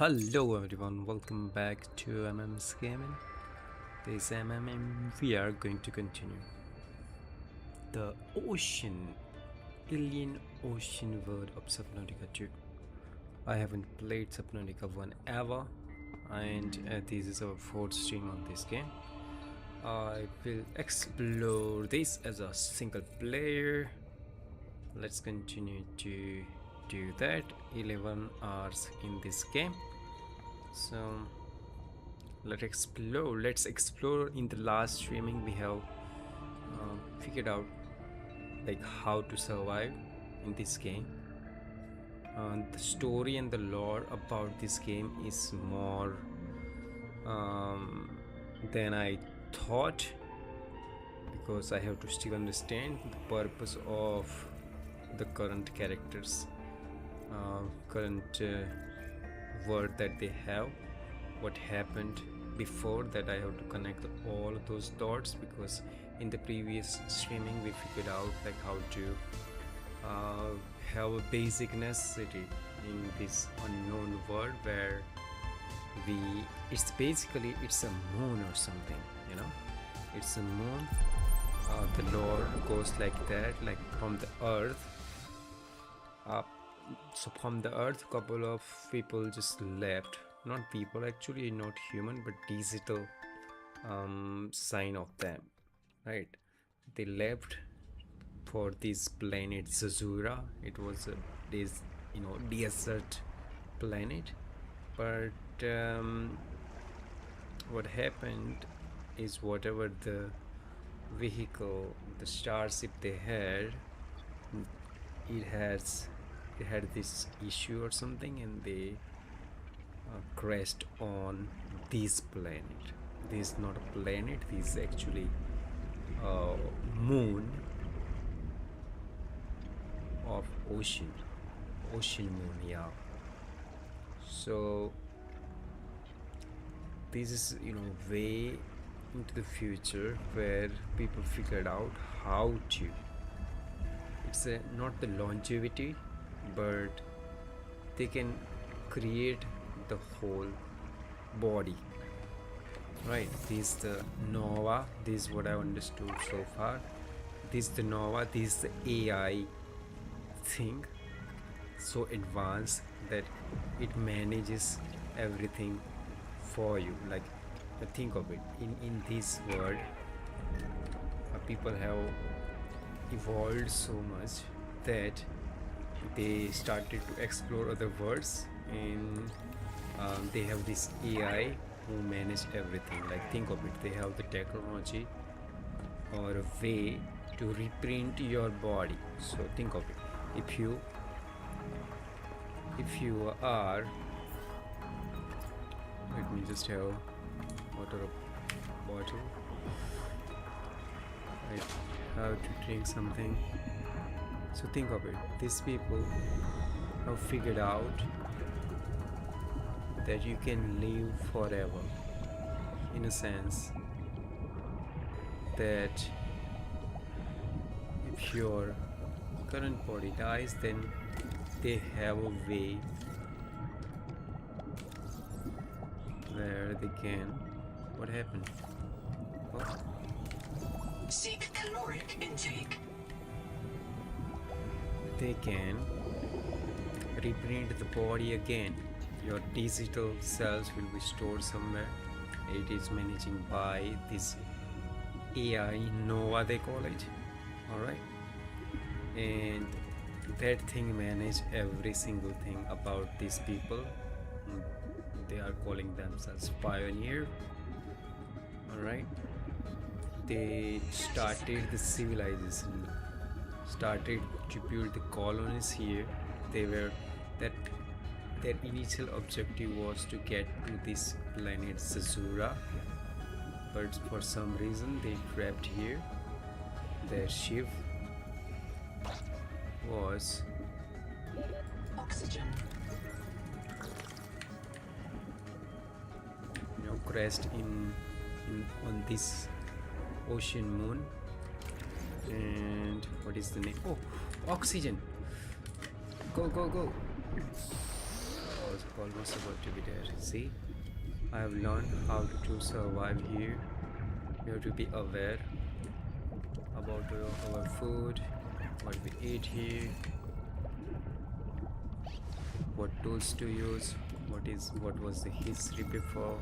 Hello everyone, welcome back to MM's Gaming. This MMM we are going to continue the ocean, alien ocean world of Subnautica 2. I haven't played Subnautica 1 ever, and this is our fourth stream on this game. I will explore this as a single player. Let's continue to do that. 11 hours in this game. So let's explore. In the last streaming we have figured out like how to survive in this game. The story and the lore about this game is more than I thought, because I have to still understand the purpose of the current characters, current word that they have, what happened before that. I have to connect all those dots, because in the previous streaming we figured out like how to have a basic necessity in this unknown world where it's basically it's a moon or something, it's a moon. The lore goes like that, like from the earth up. So from the earth, couple of people just left. Not people, actually not human, but digital sign of them, right? They left for this planet Zazura. It was this desert planet, but what happened is whatever the vehicle, the starship they had, it had this issue or something, and they crashed on this planet. This is not a planet, this is actually a moon of ocean moon, yeah. So this is way into the future, where people figured out how to, it's not the longevity, but they can create the whole body, right? This is the Nova. This is what I understood so far. This is the Nova. This is the AI thing, so advanced that it manages everything for you. Like, think of it, in this world people have evolved so much that they started to explore other worlds, and they have this AI who manage everything. Like, think of it, they have the technology or a way to reprint your body. So think of it, if you are, let me just have water bottle. I have to drink something. So think of it, these people have figured out that you can live forever, in a sense that if your current body dies, then they have a way where they can, what happened? Oh. Seek caloric intake. They can reprint the body again. Your digital cells will be stored somewhere. It is managing by this AI Nova, they call it. Alright, and that thing manage every single thing about these people. They are calling themselves pioneer. Alright, they started the civilization, started to build the colonies here. They were that their initial objective was to get to this planet Zazura, but for some reason they trapped here. Their ship was Oxygen. crashed on this ocean moon. And what is the name? Oh, oxygen. Go. almost about to be there. See, I have learned how to survive here. You have to be aware about our food, what we eat here, what tools to use, what was the history before.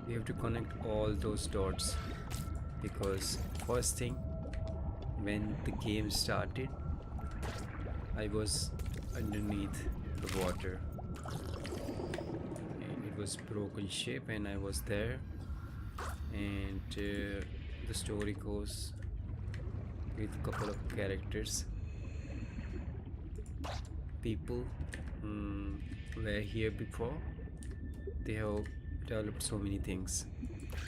We have to connect all those dots because first thing when the game started I was underneath the water and it was broken shape and I was there and the story goes with a couple of characters. People were here before. They have developed so many things,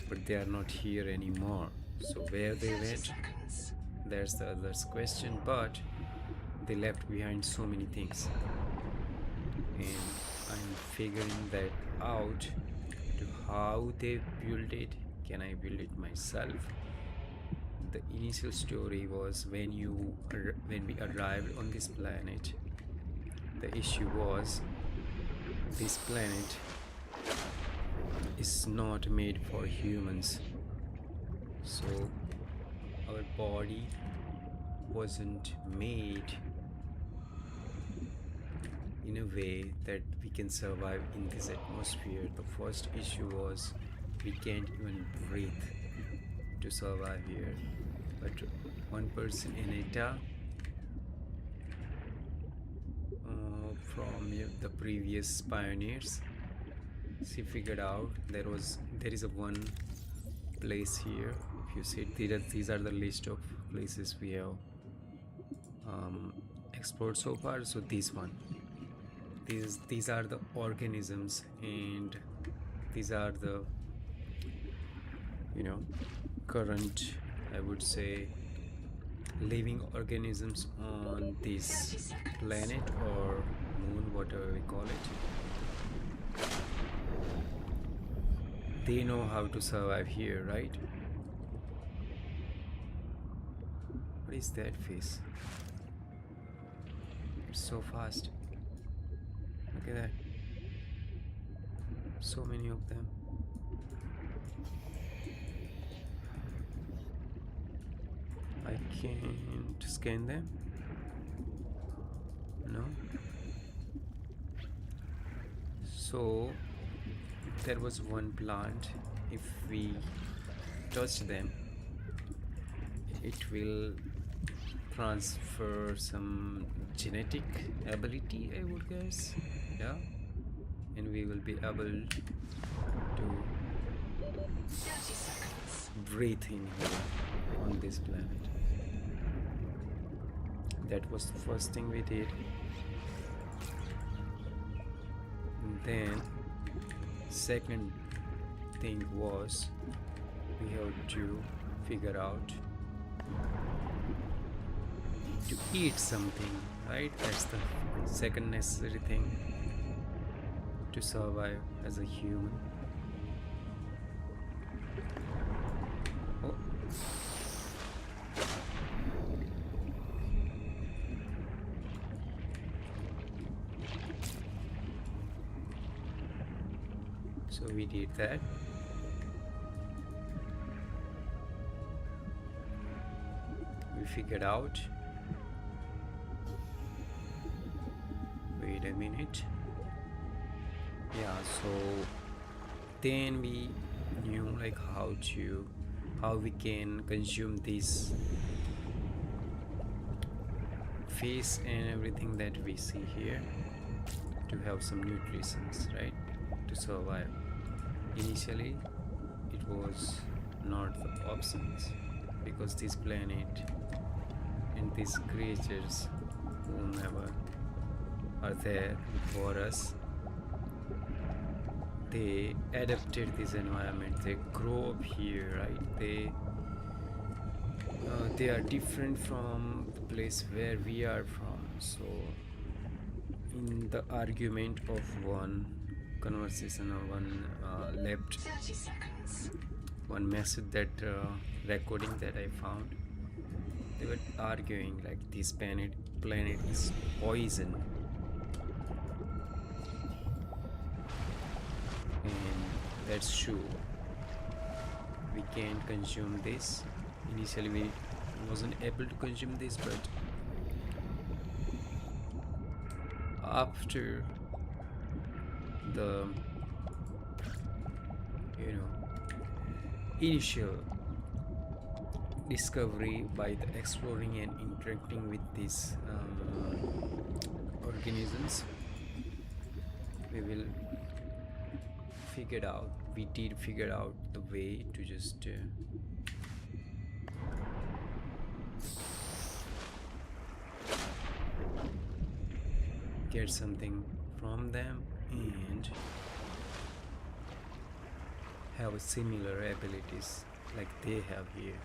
but they are not here anymore. So where they 30 went, seconds. there's the other's question. But they left behind so many things, and I'm figuring that out to how they built it. Can I build it myself? The initial story was when we arrived on this planet. The issue was this planet is not made for humans, so our body wasn't made in a way that we can survive in this atmosphere. The first issue was we can't even breathe to survive here. But one person in ETA from the previous pioneers, she figured out there is a one place here. If you see, these are the list of places we have explored so far. So this one, these are the organisms, and these are the current, I would say, living organisms on this planet or moon, whatever we call it. They know how to survive here, right? What is that face? It's so fast. Look at that. So many of them. I can't scan them. No. So there was one plant. If we touch them, it will transfer some genetic ability, I would guess. Yeah, and we will be able to 30 seconds. breathe in here on this planet. That was the first thing we did. And then second thing was we have to figure out to eat something, right? That's the second necessary thing to survive as a human. Oh. So we did that. We figured out. Wait a minute. Yeah, so then we knew like how we can consume this fish and everything that we see here to have some nutrients, right, to survive. Initially it was not the options because this planet and these creatures whomever are there before us, they adapted this environment, they grow up here, right? They are different from the place where we are from. So in the argument of one conversation or one left 30 seconds. one message, that recording that I found, they were arguing like this planet is poison let's show. We can consume this. Initially we wasn't able to consume this, but after the initial discovery by the exploring and interacting with these organisms, we did figure out the way to just get something from them and have similar abilities like they have here.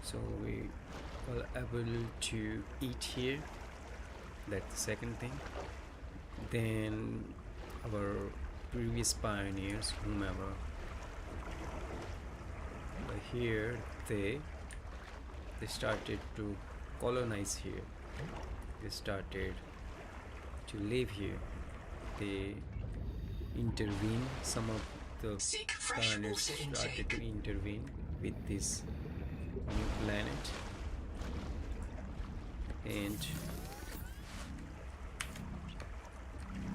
So we were able to eat here, that's the second thing. Then our previous pioneers, whomever, here they started to colonize here. They started to live here. They intervene. Some of the Seek fresh pioneers water started intake. to intervene with this new planet, and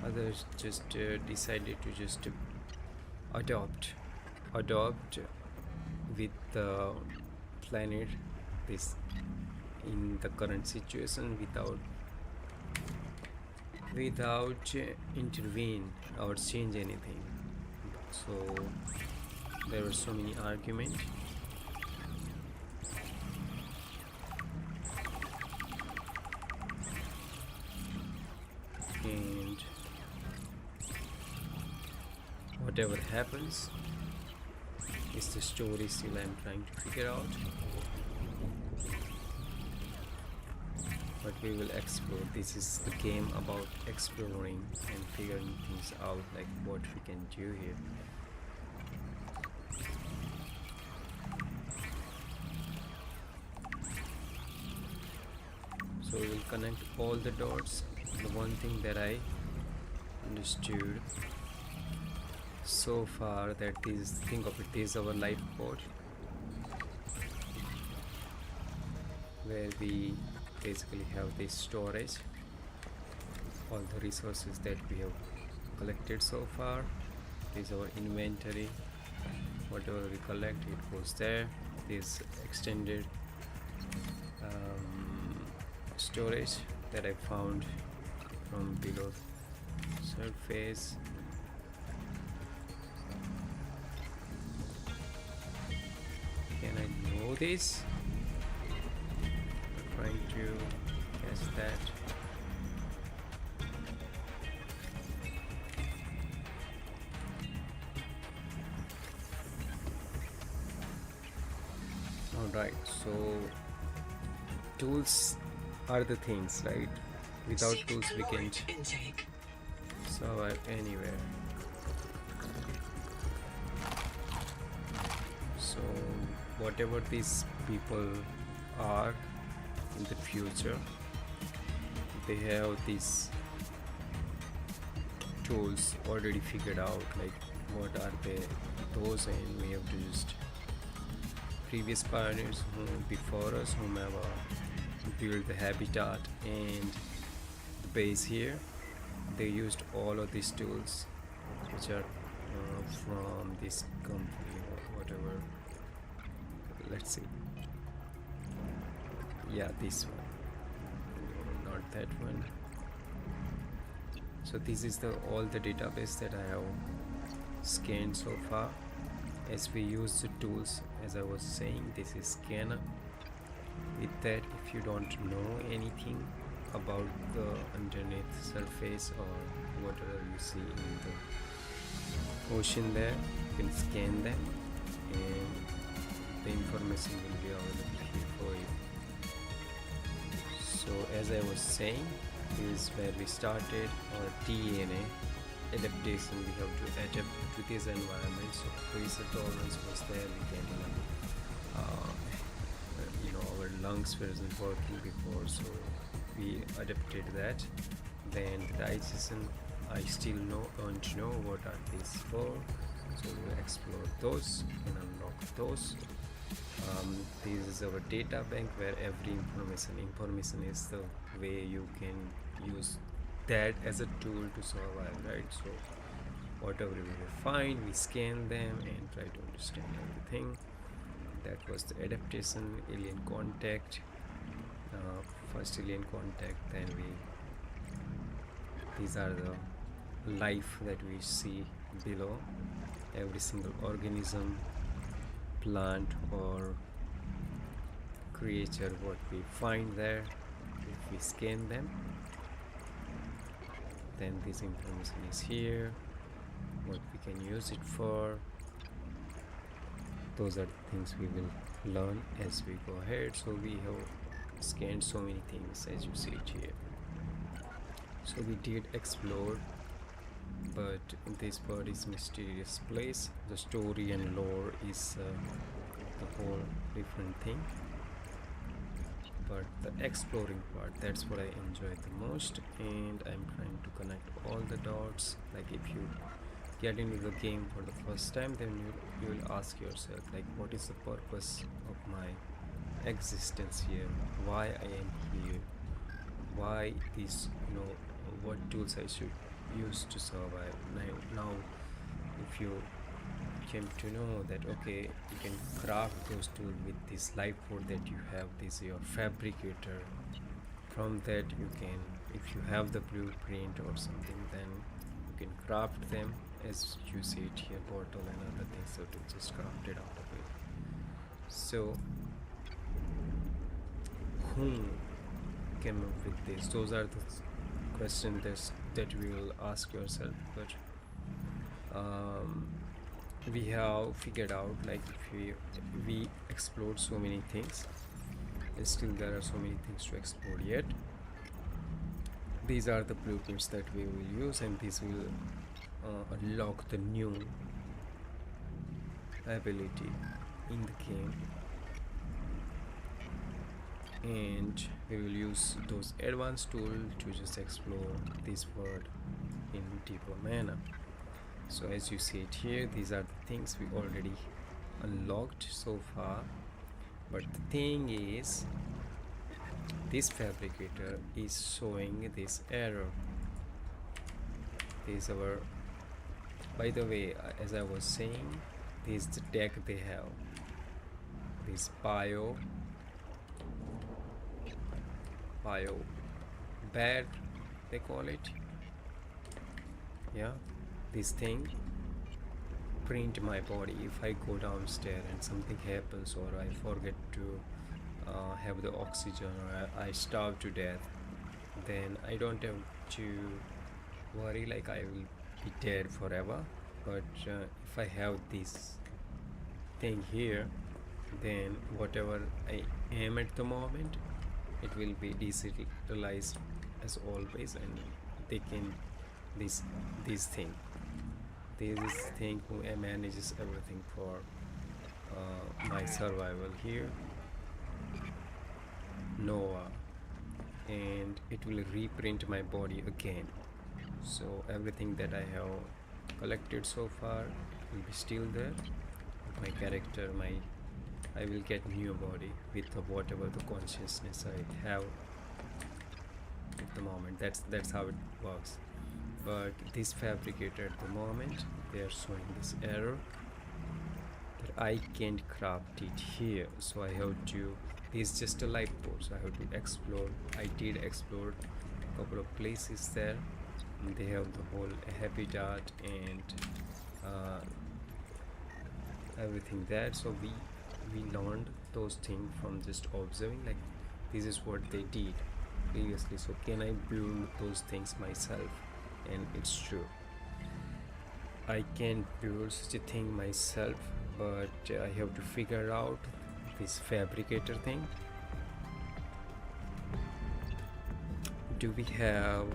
others just decided to just adopt with the planet this in the current situation without intervene or change anything. So there were so many arguments, and whatever happens is the story still I'm trying to figure out, but we will explore. This is the game about exploring and figuring things out, like what we can do here. So we will connect all the dots. The one thing that I understood so far, that is, think of it, this is our life pod where we basically have this storage, all the resources that we have collected so far. This is our inventory. Whatever we collect, it goes there. This extended storage that I found from below surface. Can I know this? I'm trying to guess that. Alright, so tools are the things, right? Without Seek tools we caloric can't intake. survive anywhere. So whatever these people are in the future, they have these tools already figured out, like what are they, those, and we have to just previous pioneers who before us, whomever built the habitat and the base here, they used all of these tools which are from this company or whatever. Let's see. Yeah, this one, not that one. So this is the all the database that I have scanned so far. As we use the tools, as I was saying, this is scanner. With that, if you don't know anything about the underneath surface or whatever you see in the ocean there, you can scan them and the information will be available here for you. So as I was saying, this is where we started our DNA adaptation. We have to adapt to this environment. So pressure tolerance was there. We can our lungs wasn't working before, so we adapted that. Then the digestion, I still don't know what are these for. So we'll explore those and unlock those. This is our data bank where every information is the way you can use that as a tool to survive, right? So whatever we will find, we scan them and try to understand everything. That was the adaptation, alien contact, first alien contact, then these are the life that we see below. Every single organism, plant or creature, what we find there, if we scan them, then this information is here, what we can use it for. Those are the things we will learn as we go ahead. So we have scanned so many things as you see it here. So we did explore, but this part is mysterious place. The story and lore is the whole different thing, but the exploring part, that's what I enjoy the most, and I'm trying to connect all the dots. Like if you get into the game for the first time, then you will ask yourself, like, what is the purpose of my existence here, why I am here, why these, what tools I should use to survive. Now if you came to know that, okay, you can craft those tools with this life force that you have, this your fabricator. From that you can, if you have the blueprint or something, then you can craft them as you see it here, bottle and other things, so to just craft it out of it. So who came up with this? Those are the questions that we will ask yourself. But we have figured out, like, if we explored so many things, still there are so many things to explore yet. These are the blueprints that we will use, and this will unlock the new ability in the game, and we will use those advanced tools to just explore this world in deeper manner. So as you see it here, these are the things we already unlocked so far. But the thing is, this fabricator is showing this error. This our, by the way, as I was saying, this is the deck they have, this bio bed, they call it. Yeah, this thing print my body. If I go downstairs and something happens, or I forget to have the oxygen, or I starve to death, then I don't have to worry like I will be dead forever. But if I have this thing here, then whatever I am at the moment, it will be digitalized as always, and they can this thing who manages everything for my survival here, Noah, and it will reprint my body again. So everything that I have collected so far will be still there. My character, I will get new body with whatever the consciousness I have at the moment. That's how it works. But this fabricator at the moment, they are showing this error that I can't craft it here. So I have to, this is just a life force, so I have to explore. I did explore a couple of places there, and they have the whole habitat and everything there. So we learned those things from just observing, like this is what they did previously. So can I build those things myself? And it's true, I can build such a thing myself, but I have to figure out this fabricator thing. Do we have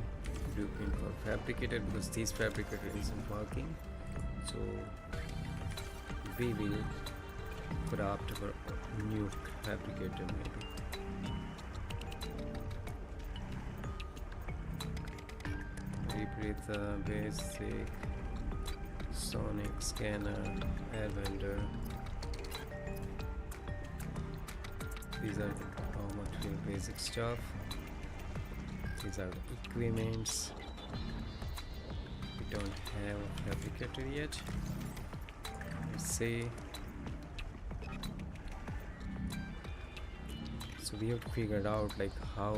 blueprint for fabricator? Because this fabricator isn't working, so we will craft our new fabricator maybe. Read the basic Sonic scanner, airbender. These are the raw material basic stuff. These are the equipments. We don't have a fabricator yet. Let's see. So we have to figure it out, like how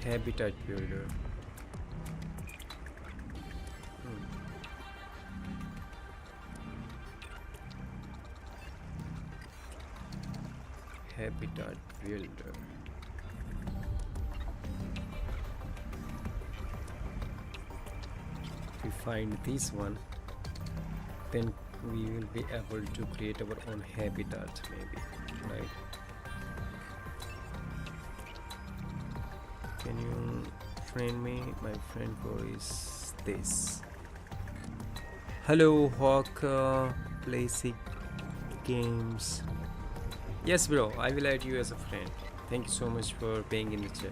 habitat builder. Habitat builder. If we find this one, then we will be able to create our own habitat, maybe, right? Can you friend me? My friend code is this. Hello, Hawk. Basic games. Yes, bro. I will add you as a friend. Thank you so much for being in the chat.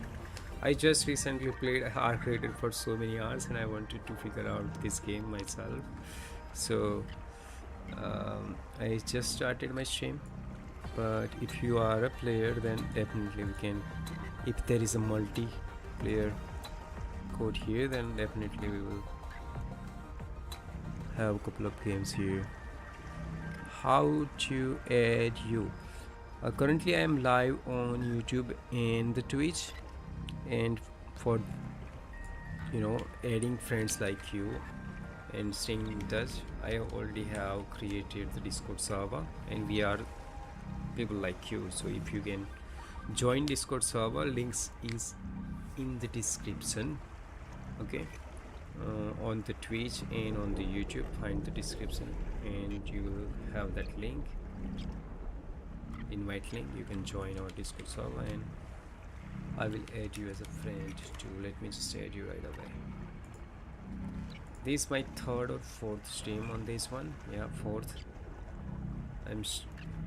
I just recently played Arc Raider for so many hours, and I wanted to figure out this game myself. So I just started my stream. But if you are a player, then definitely we can. If there is a multiplayer code here, then definitely we will have a couple of games here. How to add you? Currently I am live on YouTube and the Twitch, and for adding friends like you and staying in touch, I already have created the Discord server, and we are people like you. So if you can join Discord server, links is in the description. Okay, on the Twitch and on the YouTube, find the description and you will have that link, invite link. You can join our Discord server and I will add you as a friend too. Let me just add you right away. This is my third or fourth stream on this one. Yeah, fourth.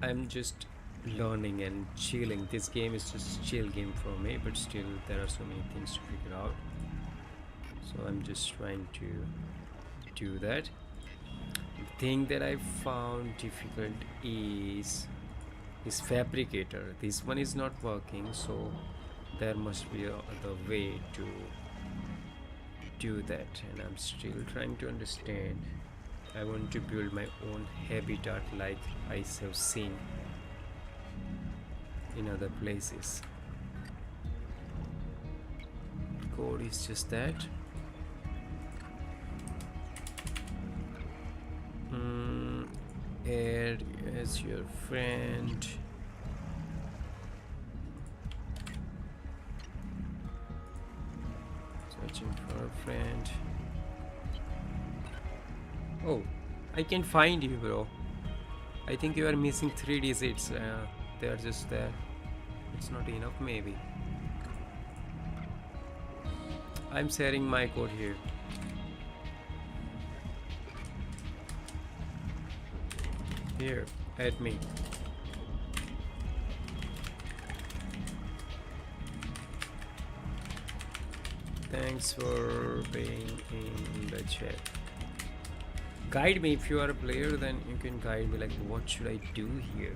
I'm just learning and chilling. This game is just a chill game for me, but still there are so many things to figure out. So I'm just trying to do that. The thing that I found difficult is fabricator. This one is not working, so there must be another way to do that, and I'm still trying to understand. I want to build my own habitat like I have seen in other places. Code is just that. Add as your friend. Searching for a friend. Oh, I can find you, bro. I think you are missing 3 digits. They are just there. It's not enough, maybe. I'm sharing my code here. Here, add me. Thanks for being in the chat. Guide me. If you are a player, then you can guide me, like what should I do here.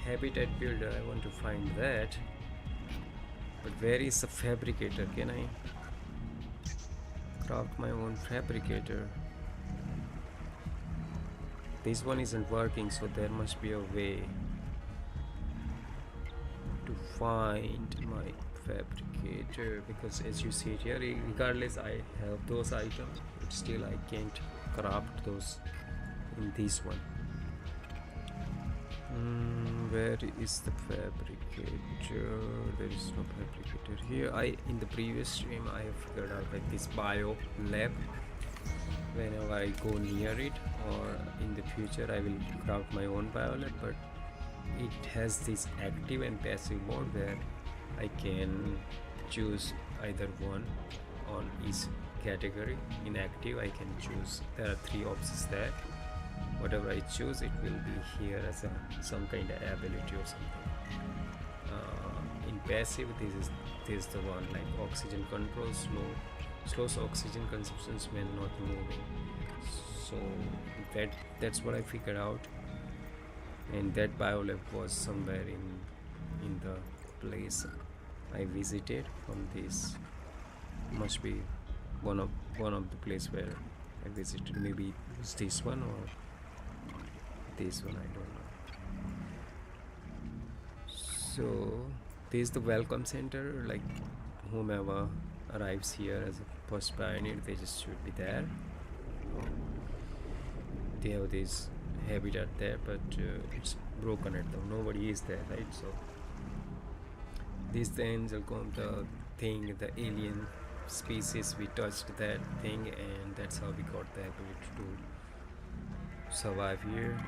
Habitat builder, I want to find that. But where is the fabricator? Can I craft my own fabricator? This one isn't working, so there must be a way to find my fabricator, because as you see it here, regardless I have those items, but still I can't craft those in this one. Where is the fabricator? There is no fabricator here. In the previous stream I have figured out like this bio lab. Whenever I go near it, or in the future I will craft my own bio lab, but it has this active and passive mode where I can choose either one on each category. In active I can choose, there are 3 options there. Whatever I choose, it will be here as some kind of ability or something. In passive, this is the one, like oxygen control, slows oxygen consumptions when not moving. So that's what I figured out. And that biolab was somewhere in the place I visited. From this must be one of the place where I visited. Maybe it was this one or this one, I don't know. So this is the welcome center. Like whomever arrives here as a first pioneer, they just should be there. They have this habitat there, but it's broken at them. Nobody is there, right? So this the angel the thing, the alien species, we touched that thing, and that's how we got the ability to survive here,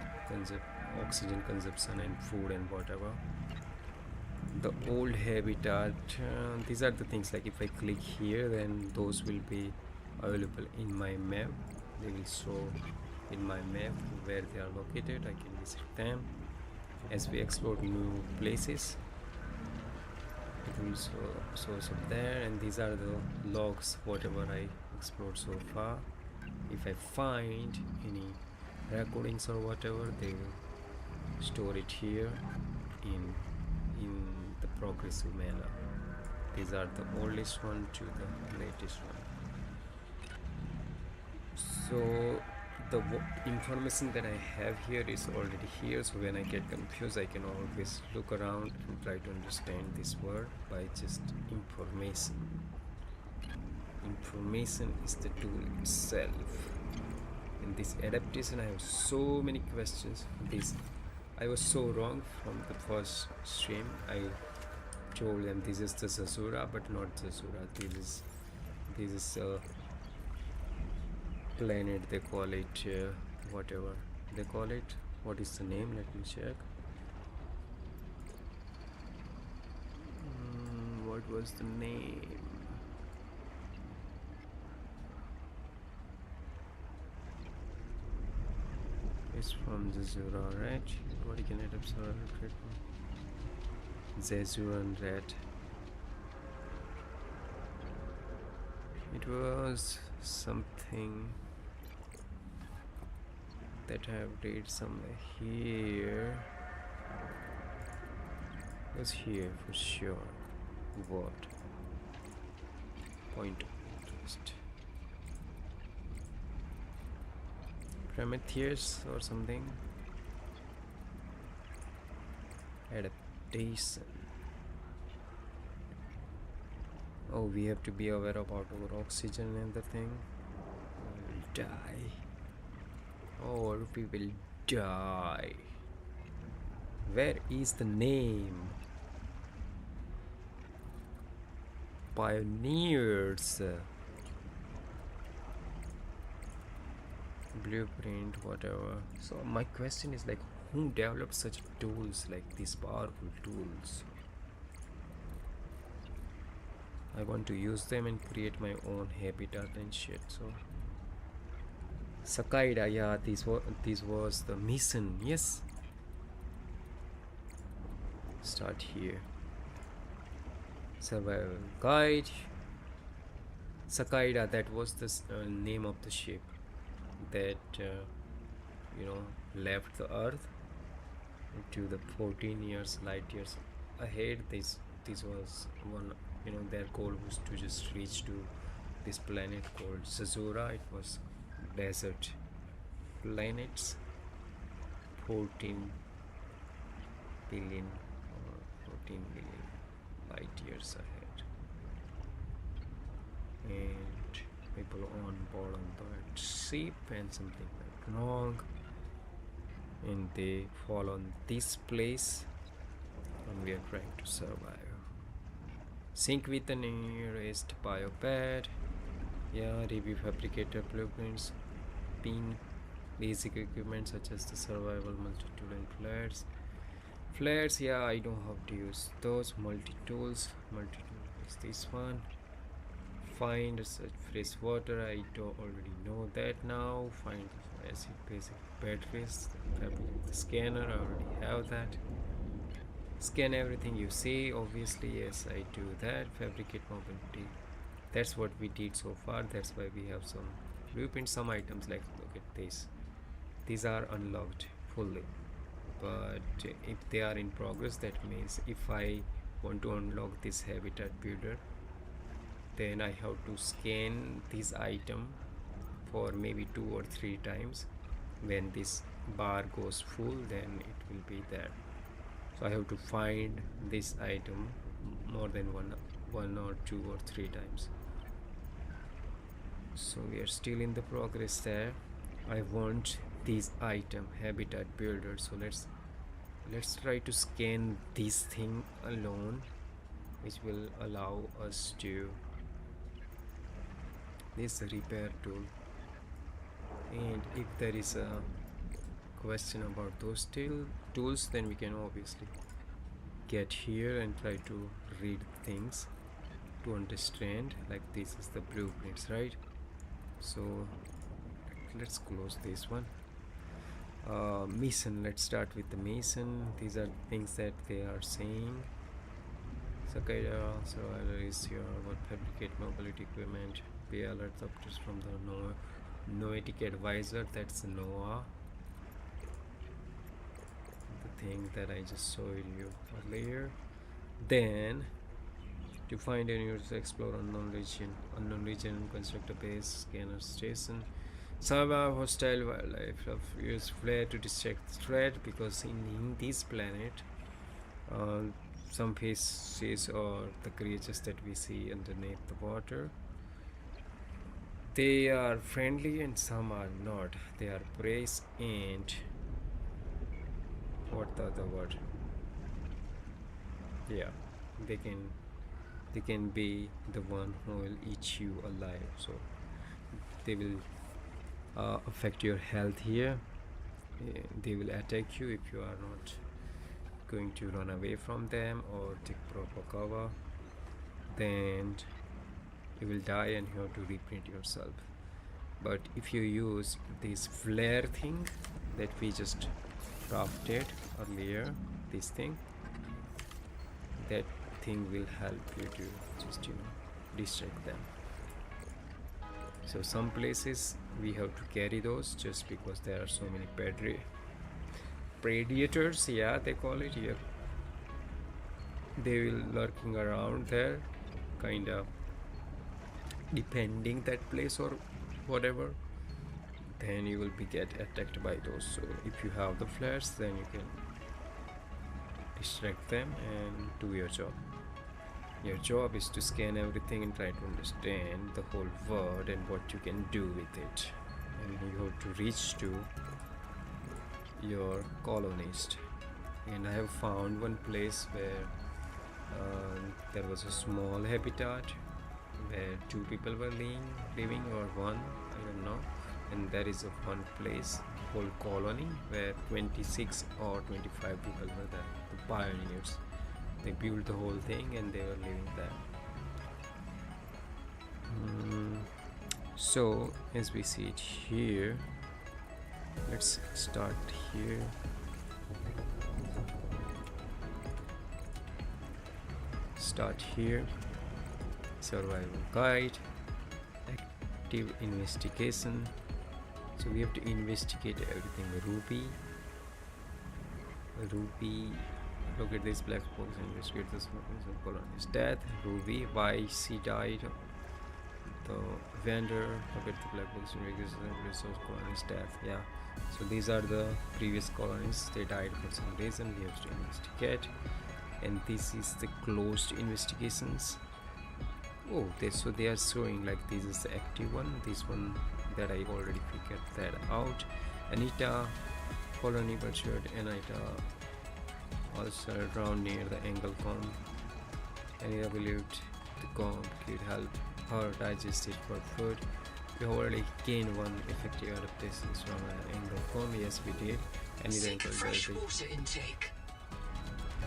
oxygen consumption and food and whatever. The old habitat, these are the things, like if I click here, then those will be available in my map. They will show in my map where they are located. I can visit them as we explore new places. It will show up there, and these are the logs, whatever I explored so far. If I find any recordings or whatever, they will store it here in the progressive manner. These are the oldest one to the latest one. So the information that I have here is already here, so when I get confused, I can always look around and try to understand this word by just information. Information is the tool itself. In this adaptation, I have so many questions. I was so wrong from the first stream. I told them this is the Zazura, but not Zazura. This is planet, they call it whatever they call it. What is the name? Let me check. What was the name? It's from Zazura, right? Body can adapt survival treatment. Zazuran red. It was something that I have read somewhere here. It was here for sure. What? Point of interest. Prometheus or something. Adaptation. Oh, we have to be aware about our oxygen and the thing. We will die. Or we will die. Where is the name? Pioneers. Blueprint, whatever. So my question is, like, who developed such tools, like these powerful tools? I want to use them and create my own habitat and shit. So Sakaida, yeah, this was the mission. Yes. Start here. Survival guide. Sakaida, that was the name of the ship that left the Earth to the 14 years light years ahead. This was one. Their goal was to just reach to this planet called Zazura. It was desert planets, 14 billion or 14 billion light years ahead, and people on board on that ship, and something went wrong, and they fall on this place, and we are trying to survive. Sync with the nearest biopad. Yeah, review fabricator blueprints, pin basic equipment such as the survival multi-tool and flares. Yeah, I know how to use those. Multi-tool is this one. Find such fresh water, I already know that now. Find acid basic batteries. The scanner, I already have that. Scan everything you see, obviously. Yes, I do that. Fabricate mobility, that's what we did so far. That's why we have some blueprint. Some items, like look at this, these are unlocked fully, but if they are in progress, that means if I want to unlock this habitat builder, then I have to scan this item for maybe 2 or 3 times. When this bar goes full, then it will be there. So I have to find this item more than one or 2 or 3 times. So we are still in the progress there. I want this item habitat builder, so let's try to scan this thing alone, which will allow us to this repair tool. And if there is a question about those tools, then we can obviously get here and try to read things to understand. Like this is the blueprints, right? So let's close this one. Mason, let's start with the mason. These are things that they are saying. Sakaya survivor is here. What fabricate mobility equipment? Be alert updates from the Noetic advisor. That's Noah, the thing that I just showed you earlier. Then to find any routes, explore unknown region and construct a base scanner station. Survive hostile wildlife. Use flare to distract the threat, because in this planet, some faces or the creatures that we see underneath the water, they are friendly and some are not. They are prey, and what the other word? Yeah, they can be the one who will eat you alive. So they will affect your health here. They will attack you if you are not going to run away from them or take proper cover. Then you will die and you have to reprint yourself. But if you use this flare thing that we just crafted earlier, this thing, that thing will help you to just distract them. So some places we have to carry those just because there are so many predators, yeah, they call it here. They will lurking around there, kind of depending that place or whatever. Then you will be get attacked by those. So if you have the flares, then you can distract them and do your job. Your job is to scan everything and try to understand the whole world and what you can do with it. And you have to reach to your colonist. And I have found one place where there was a small habitat where 2 people were living, or one, I don't know. And there is one place, whole colony, where 26 or 25 people were there, the pioneers. They built the whole thing and they were living there. So as we see it here, let's start here. Survival guide, active investigation. So we have to investigate everything. Ruby, look at this black box, investigate the colony's death. Ruby, why she died. The vendor, look at the black box, investigate the resource colony's death. Yeah, so these are the previous colonies. They died for some reason. We have to investigate. And this is the closed investigations. Oh, so they are showing like this is the active one. This one that I already figured that out. Anita colony butchered. Anita also drowned near the Anglecombe. Anita believed the comb could help her digest it for food. We already gained 1 effective adaptations from an Anglecombe. Yes, we did. Anita Seek fresh water intake.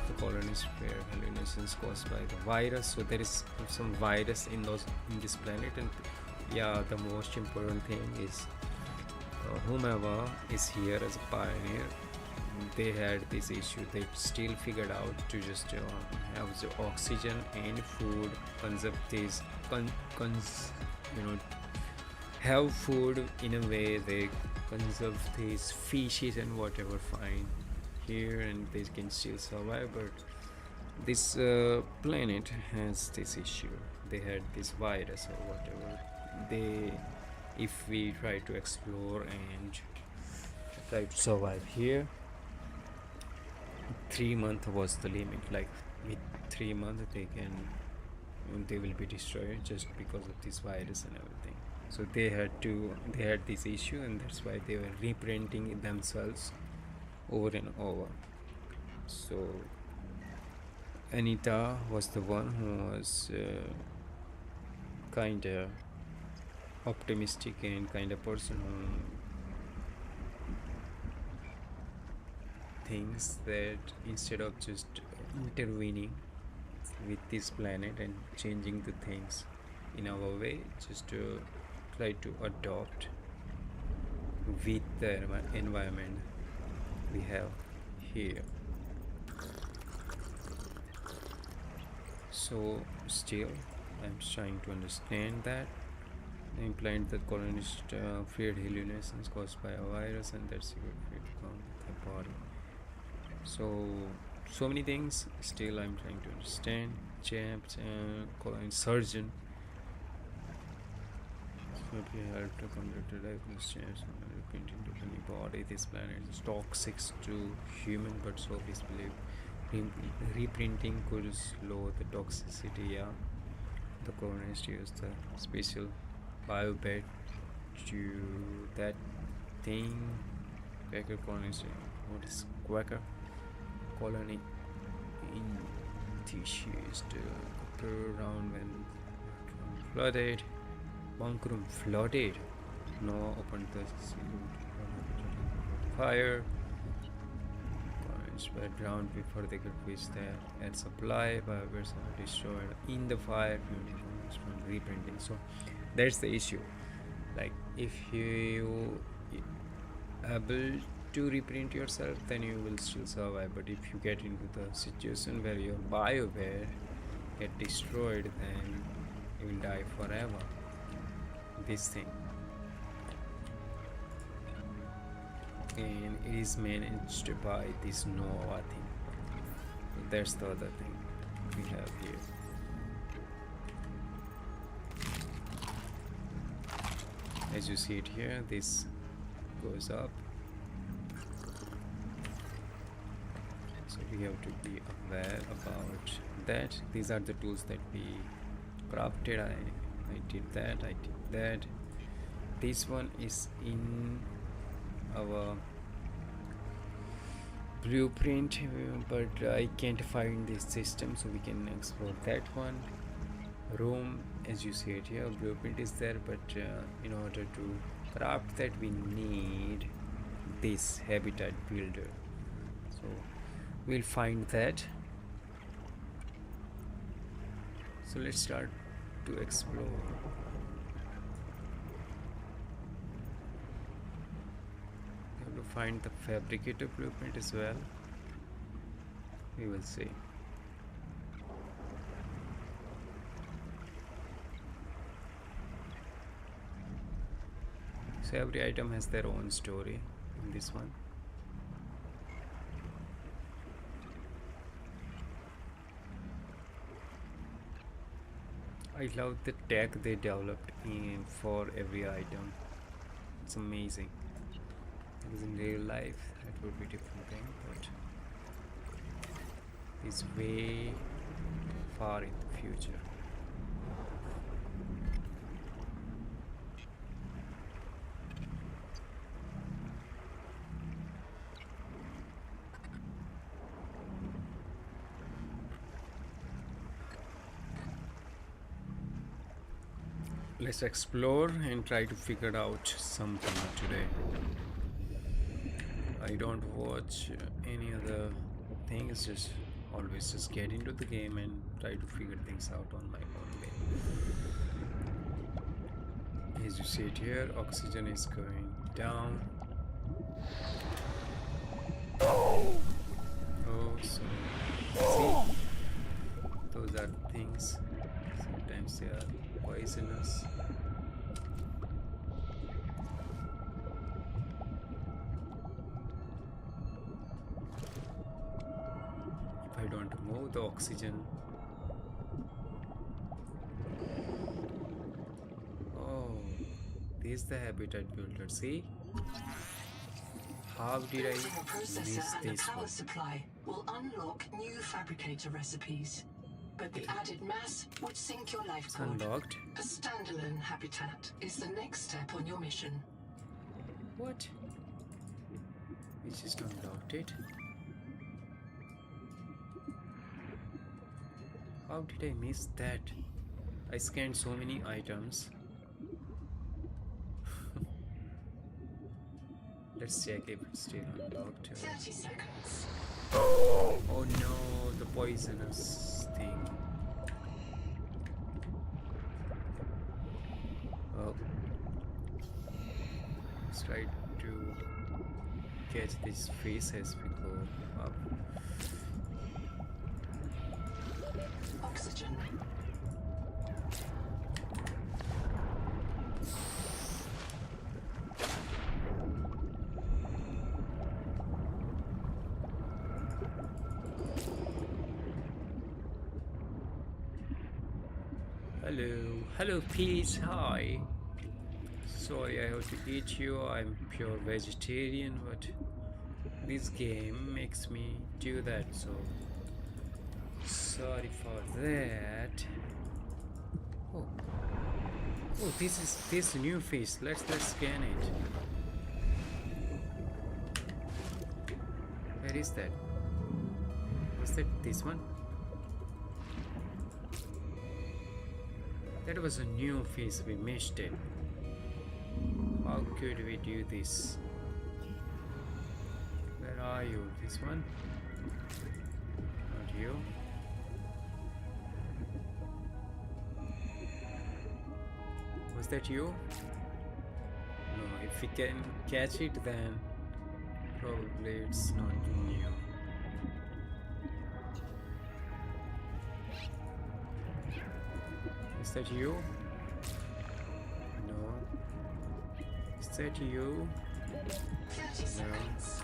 The colonists fear hallucinations caused by the virus. So there is some virus in this planet, and yeah, the most important thing is whomever is here as a pioneer, they had this issue. They still figured out to just have the oxygen and food, conserve these have food in a way. They conserve these fishes and whatever fine here, and they can still survive. But this planet has this issue. They had this virus or whatever. They, if we try to explore and try to survive here, 3 months was the limit. Like with 3 months they will be destroyed just because of this virus and everything. So they had this issue, and that's why they were reprinting themselves over and over. So Anita was the one who was kind of optimistic and kind of person who thinks that instead of just intervening with this planet and changing the things in our way, just to try to adopt with the environment we have here. So still I'm trying to understand that the implant that colonists feared hallucinations caused by a virus, and that's secret fear to come with the body. So many things still I'm trying to understand. Champed colony surgeon would be held to complete the diagnosis and reprint into any body. This planet is toxic to human, but so is believed reprinting could slow the toxicity. Yeah, the colonists used the special biobed to that thing. Quaker colonists, what is Quaker colony in tissues to appear around when flooded. Bunk room flooded. No open the fire. Colonists were drowned before they could reach their air supply. Biobears are destroyed in the fire from reprinting. So that's the issue. Like if you able to reprint yourself, then you will still survive. But if you get into the situation where your bioware get destroyed, then you will die forever. This thing, and it is managed by this Nova thing. So that's the other thing we have here. As you see it here, this goes up. So we have to be aware about that. These are the tools that we crafted. I did that. This one is in our blueprint, but I can't find this system, so we can explore that one. Room, as you see it here, blueprint is there, but in order to craft that we need this habitat builder. So we'll find that. So let's start to explore. We have to find the fabricator blueprint as well. We will see. So every item has their own story in this one. I love the tech they developed in for every item. It's amazing. Because in real life that would be different thing, but it's way far in the future. Let's explore and try to figure out something today. I don't watch any other things, just always just get into the game and try to figure things out on my own way. As you see it here, oxygen is going down. Oh, so see, those are things. Sometimes they are poisonous. remove the oxygen. Oh, this is the habitat builder. See? How did I Building a processor miss and a this power one? supply will unlock new fabricator recipes. But the added mass would sink your life It's pod. unlocked. A standalone habitat is the next step on your mission. What? We just unlocked it. How did I miss that? I scanned so many items. Let's check if it's still unlocked. 30 seconds. Oh no, the poisonous thing. Oh. Let's try to catch this fish as we go up. Oxygen. Hello fish, hi. Sorry I have to eat you, I'm pure vegetarian, but this game makes me do that, so sorry for that. Oh, this is this new fish. Let's scan it. Where is that? Was that this one? That was a new fish, we missed it. How could we do this? Where are you? This one? Not you. Was that you? No, if we can catch it then probably it's not new. Is that you? No. Is that you? 30 seconds.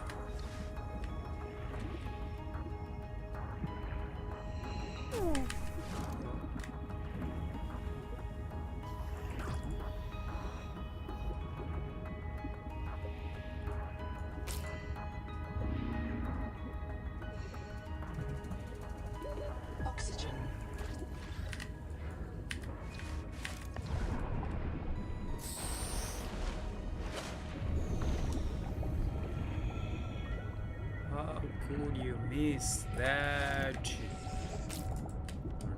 Oxygen. How could you miss that?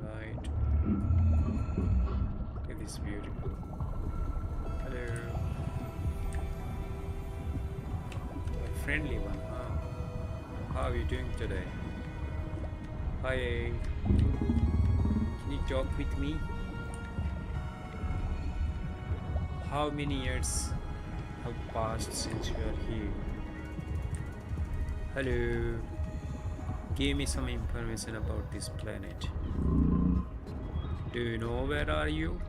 Right. It is beautiful. Hello. A friendly one, huh? How are you doing today? Hi. Can you talk with me? How many years have passed since you are here? Hello. Give me some information about this planet. Do you know where are you?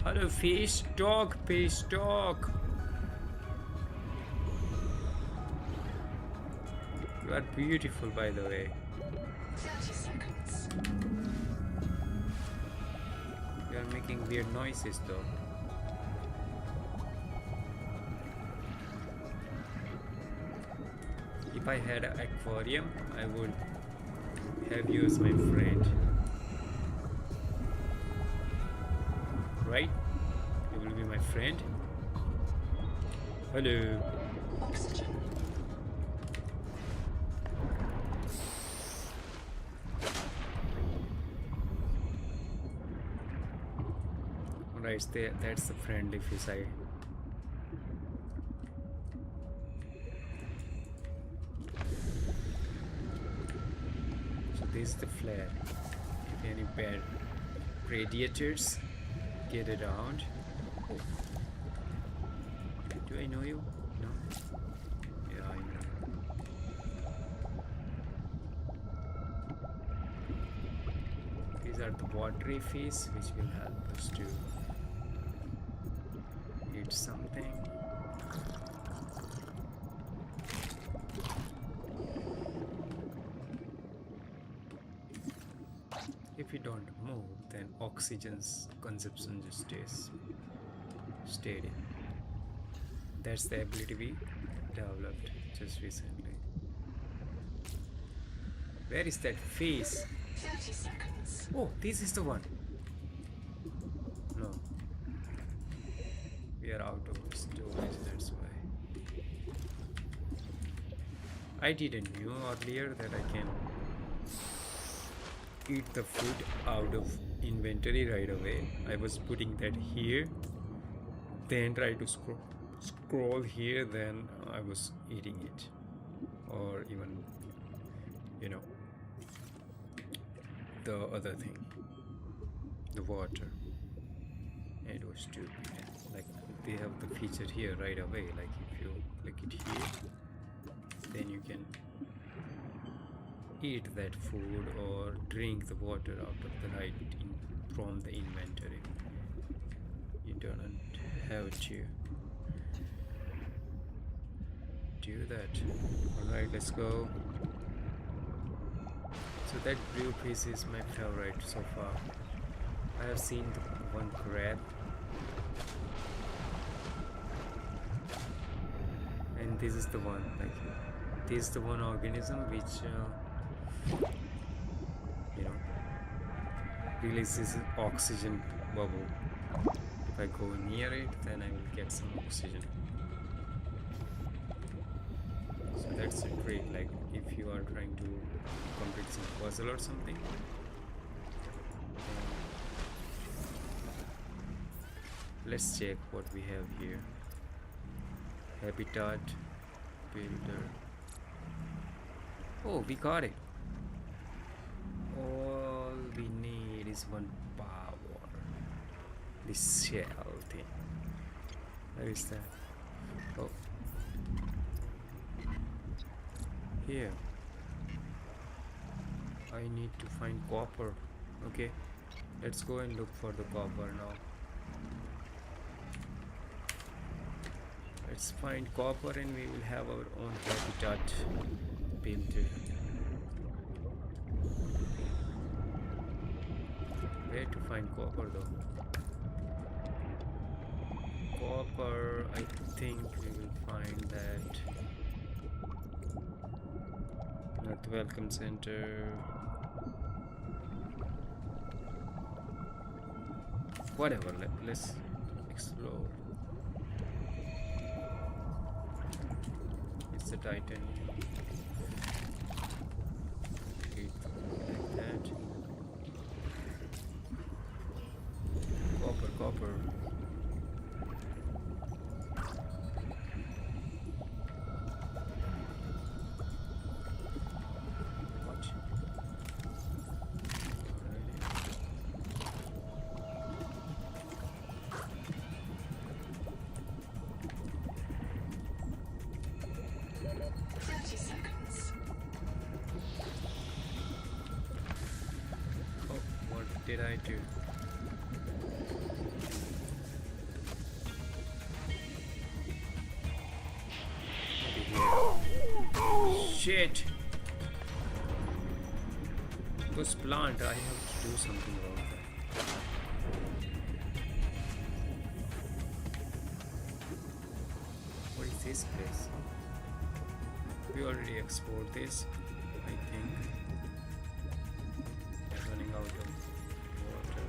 Hello fish, talk, fish, talk. You are beautiful, by the way. 30 seconds. You are making weird noises though. If I had an aquarium, I would have you as my friend. Right? You will be my friend. Hello. Oxygen. Right there, that's the friendly fish I. So this is the flare. If any bad predators get around. Oh. Do I know you? No? Yeah, I know. These are the watery fish which will help us to eat something. we don't move, then oxygen's consumption just stays steady. That's the ability we developed just recently. Where is that face? 30 seconds. Oh, this is the one. No. We are out of storage, that's why. I didn't know earlier that I can eat the food out of inventory right away. I was putting that here, then try to scroll here, then I was eating it. Or even, you know, the other thing, the water. And it was stupid. Like, they have the feature here right away. Like, if you click it here, then you can eat that food or drink the water out of the right from the inventory. You don't have to do that. Alright, let's go. So that blue piece is my favorite so far. I have seen the one crab, and this is the one, like, this is the one organism which you know, releases oxygen bubble. If I go near it, then I will get some oxygen. So that's a trick, like if you are trying to complete some puzzle or something. Let's check what we have here. Habitat builder. Oh, we got it. All we need is one power. This shell thing. Where is that? Oh. Here. I need to find copper. Okay. Let's go and look for the copper now. Let's find copper and we will have our own habitat built. Where to find copper though? Copper, I think we will find that at the welcome center. Whatever, let's explore. It's the Titan. Like that. Copper. What? 30 seconds. Oh, what did I do? Shit! This plant, I have to do something about that. What is this place? We already explored this, I think. I'm running out of water.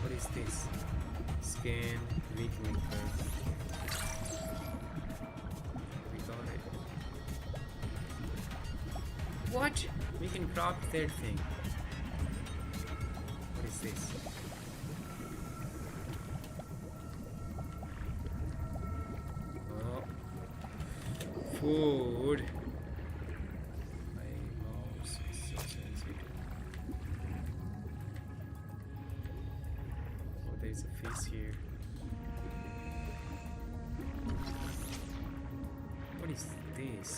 What is this? Scan, weak linker. We got it. What? We can craft that thing. What is this? Oh. Food. My mouse is so sensitive. Oh, there's a fish here. What is this?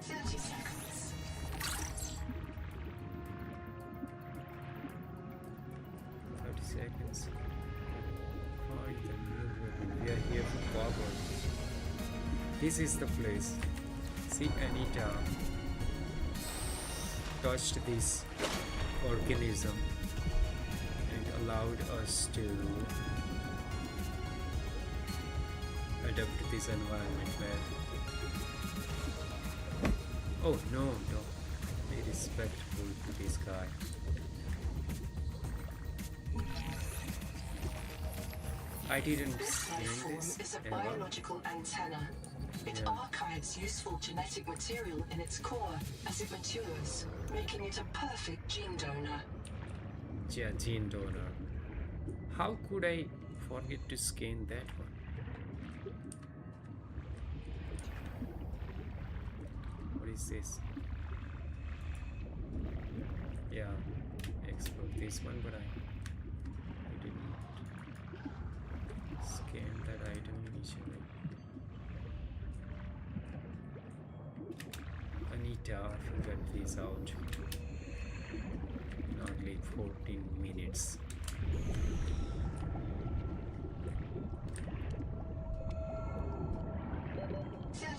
30 seconds. 30 seconds. Find the new This is the place. See, Anita touched this organism and allowed us to adapt to this environment where... Oh no, don't be respectful to this guy. I didn't This scan waveform this is a ever. biological antenna. It Yeah. archives useful genetic material in its core as it matures, making it a perfect gene donor. Yeah, gene donor. How could I forget to scan that one? What is this? Yeah, explore this one, but I didn't scan that item initially. Anita, forget this out in only 14 minutes.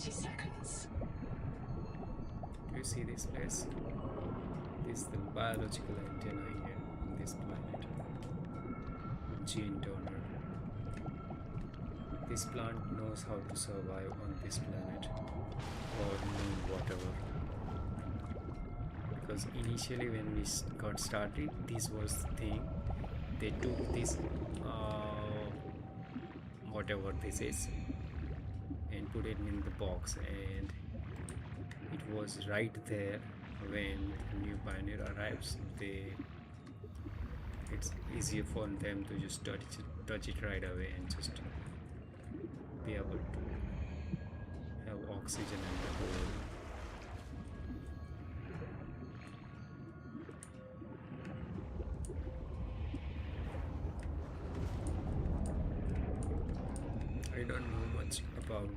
Seconds. Do you see this place? This is the biological antenna here on this planet. Gene donor. This plant knows how to survive on this planet or moon, whatever. Because initially when we got started, this was the thing. They took this, whatever this is, and put it in the box, and it was right there when the new pioneer arrives. It's easier for them to just touch it right away and just be able to have oxygen and the whole. I don't know much about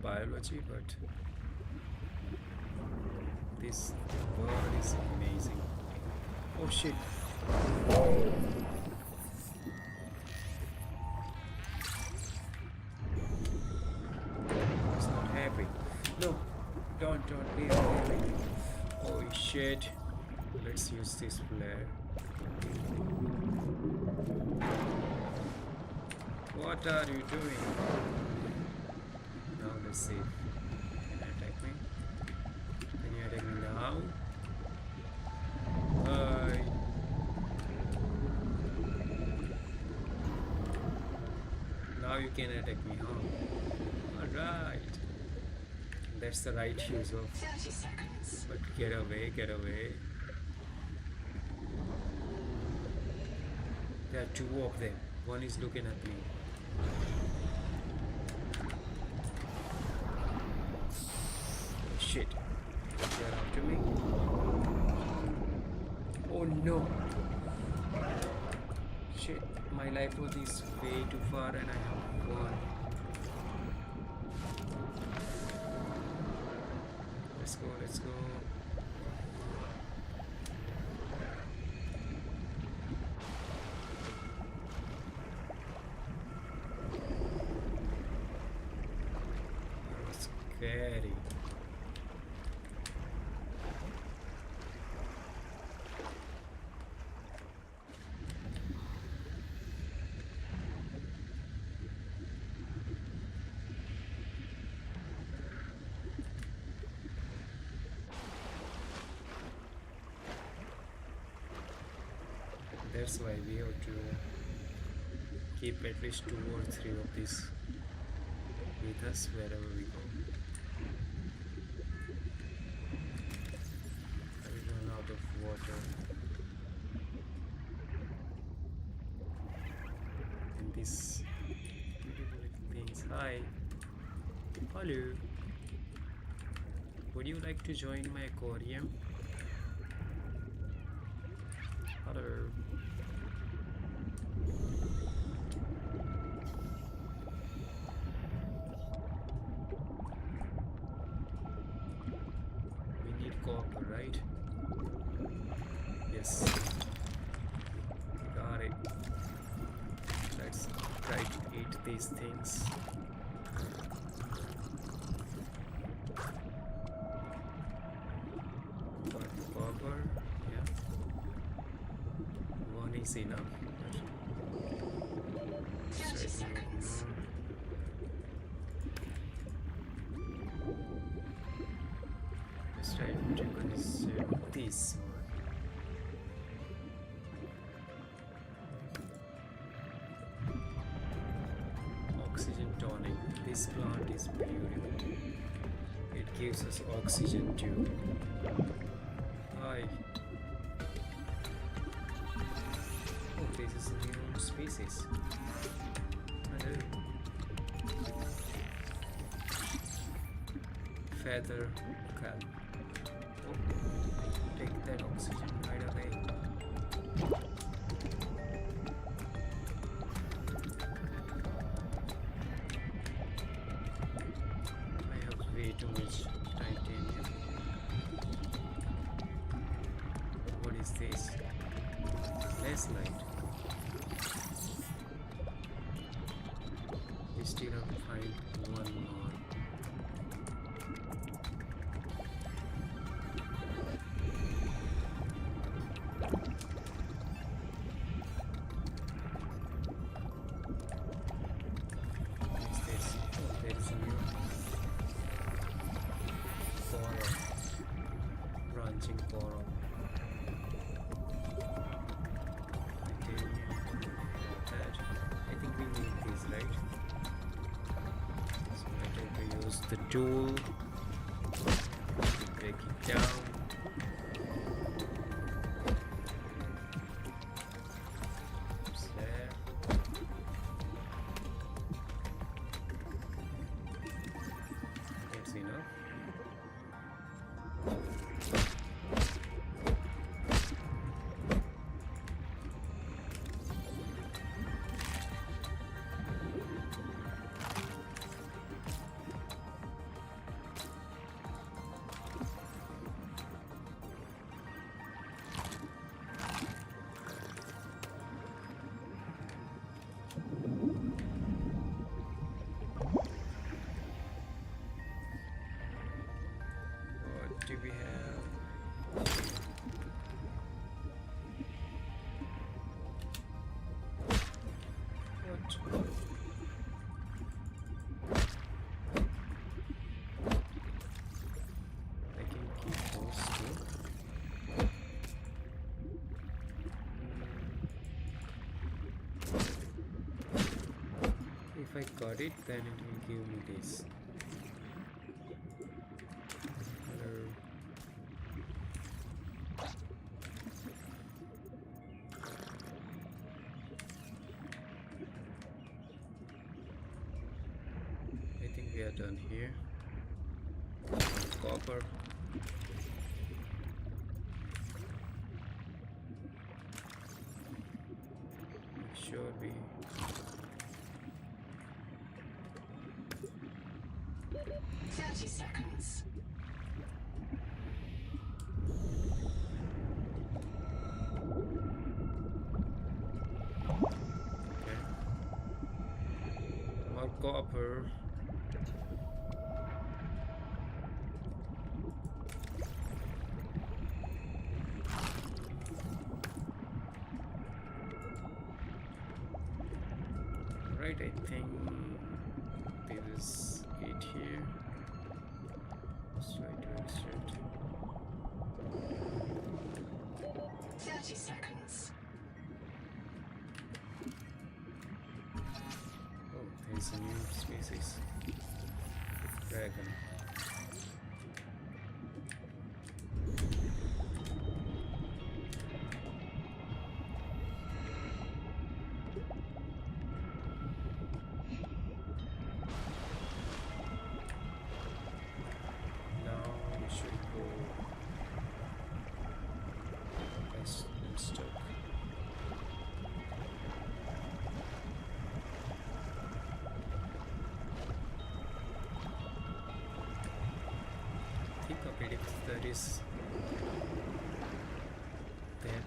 biology, but this bird is amazing. Oh shit. It's not happy. No, don't be happy. Oh shit. Let's use this flare. What are you doing? Now let's see. Can you attack me? Can you attack me now? Bye. Now you can attack me, huh? Alright. That's the right use of. 30 seconds. But get away, get away. There are two of them. One is looking at me. Shit. They're after me. Oh no. Shit. My life was is way too far and I have won. Let's go, let's go. That was scary. That's why we have to keep at least 2 or 3 of these with us wherever we go. I will run out of water. And these beautiful things. Hi. Hello. Would you like to join my aquarium? Hello. We need copper, right? Yes. Got it. Let's try to eat these things. easy enough. 30 seconds. Let's try to consume this one. Oxygen tonic. This plant is beautiful. It gives us oxygen too. Hi. Oh, this is a new species. Hello. Feather kelp. Oh, take that oxygen right away. I have way too much titanium. What is this? Less light. We still have to find one more. What is this? Oh, there is a new coral. Branching coral. Titanium. That. I think we need these, right? So I try to use the tool to break it down. It's there. That's enough. What do we have? What? I can keep those too. If I got it, then it will give me this. Hello. I think we are done here. Copper. Make sure we 30 seconds. okay. More copper. Right, I think this is it here. Let's try to extract. 30 seconds. Oh, there's a new species. Dragon. Now we should go west and stoke. Think of it, if there is that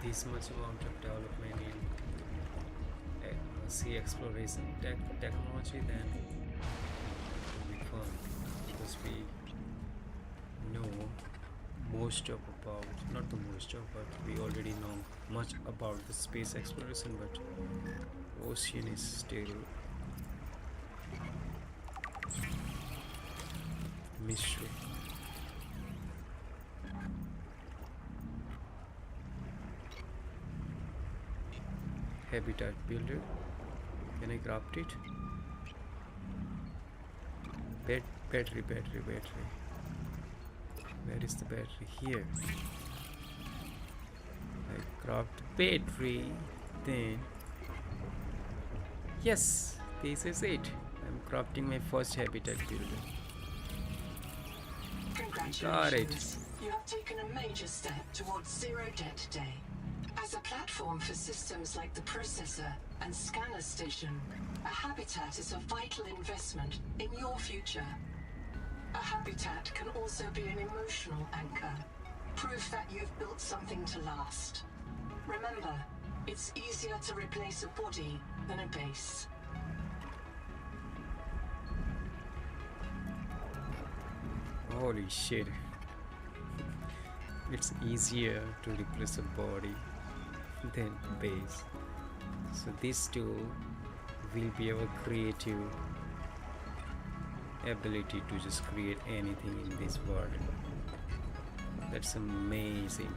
this much amount of development in sea exploration technology, then it will be fun because we know most of about, not the most of, but we already know much about the space exploration, but ocean is still mystery. Habitat builder, can I craft it? Battery. Where is the battery? Here. I craft battery, then yes, this is it. I'm crafting my first habitat builder. Got it. Congratulations. You have taken a major step towards zero debt today. As a platform for systems like the processor and scanner station, a habitat is a vital investment in your future. A habitat can also be an emotional anchor, proof that you've built something to last. Remember, it's easier to replace a body than a base. Holy shit. It's easier to replace a body than base. So this tool will be our creative ability to just create anything in this world. That's amazing.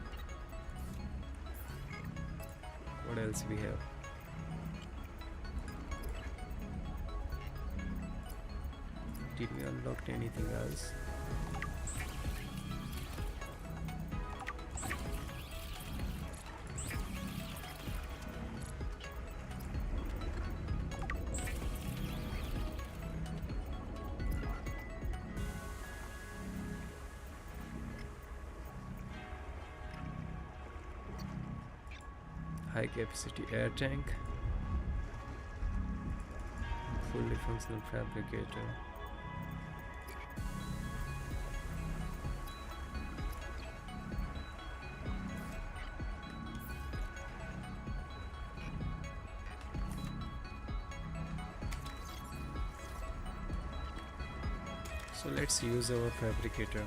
What else we have? Did we unlock anything else? High capacity air tank, fully functional fabricator. So let's use our fabricator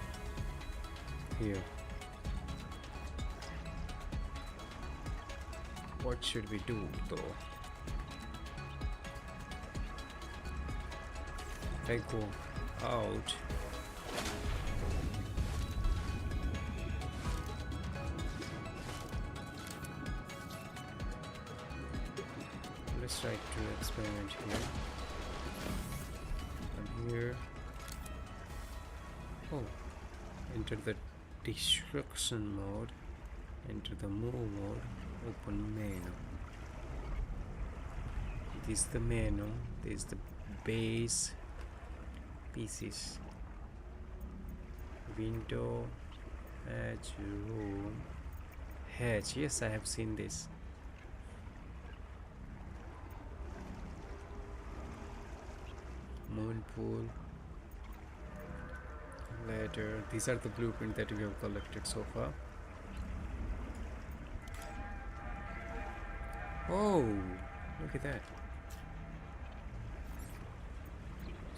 here. What should we do though? If I go out, let's try to experiment here. I'm here. Oh, enter the destruction mode, enter the move mode. Open menu. This is the menu. This is the base pieces. Window, hatch, room, hatch. Yes, I have seen this. Moon pool, ladder. These are the blueprints that we have collected so far. Oh, look at that.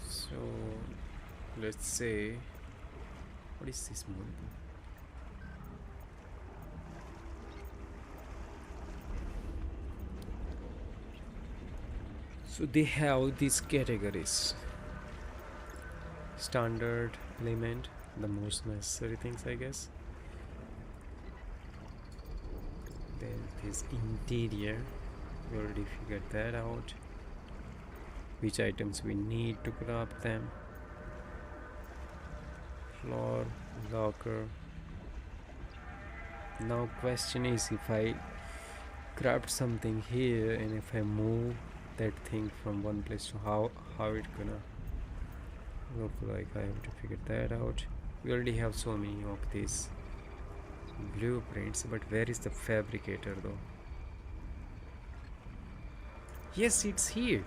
So let's say, what is this moon? So they have these categories: standard, element, the most necessary things, I guess. Then this interior, we already figured that out. Which items we need to craft them. Floor, locker. Now question is, if I craft something here and if I move that thing from one place to how it gonna look like. I have to figure that out. We already have so many of these blueprints, but where is the fabricator though? Yes, it's here.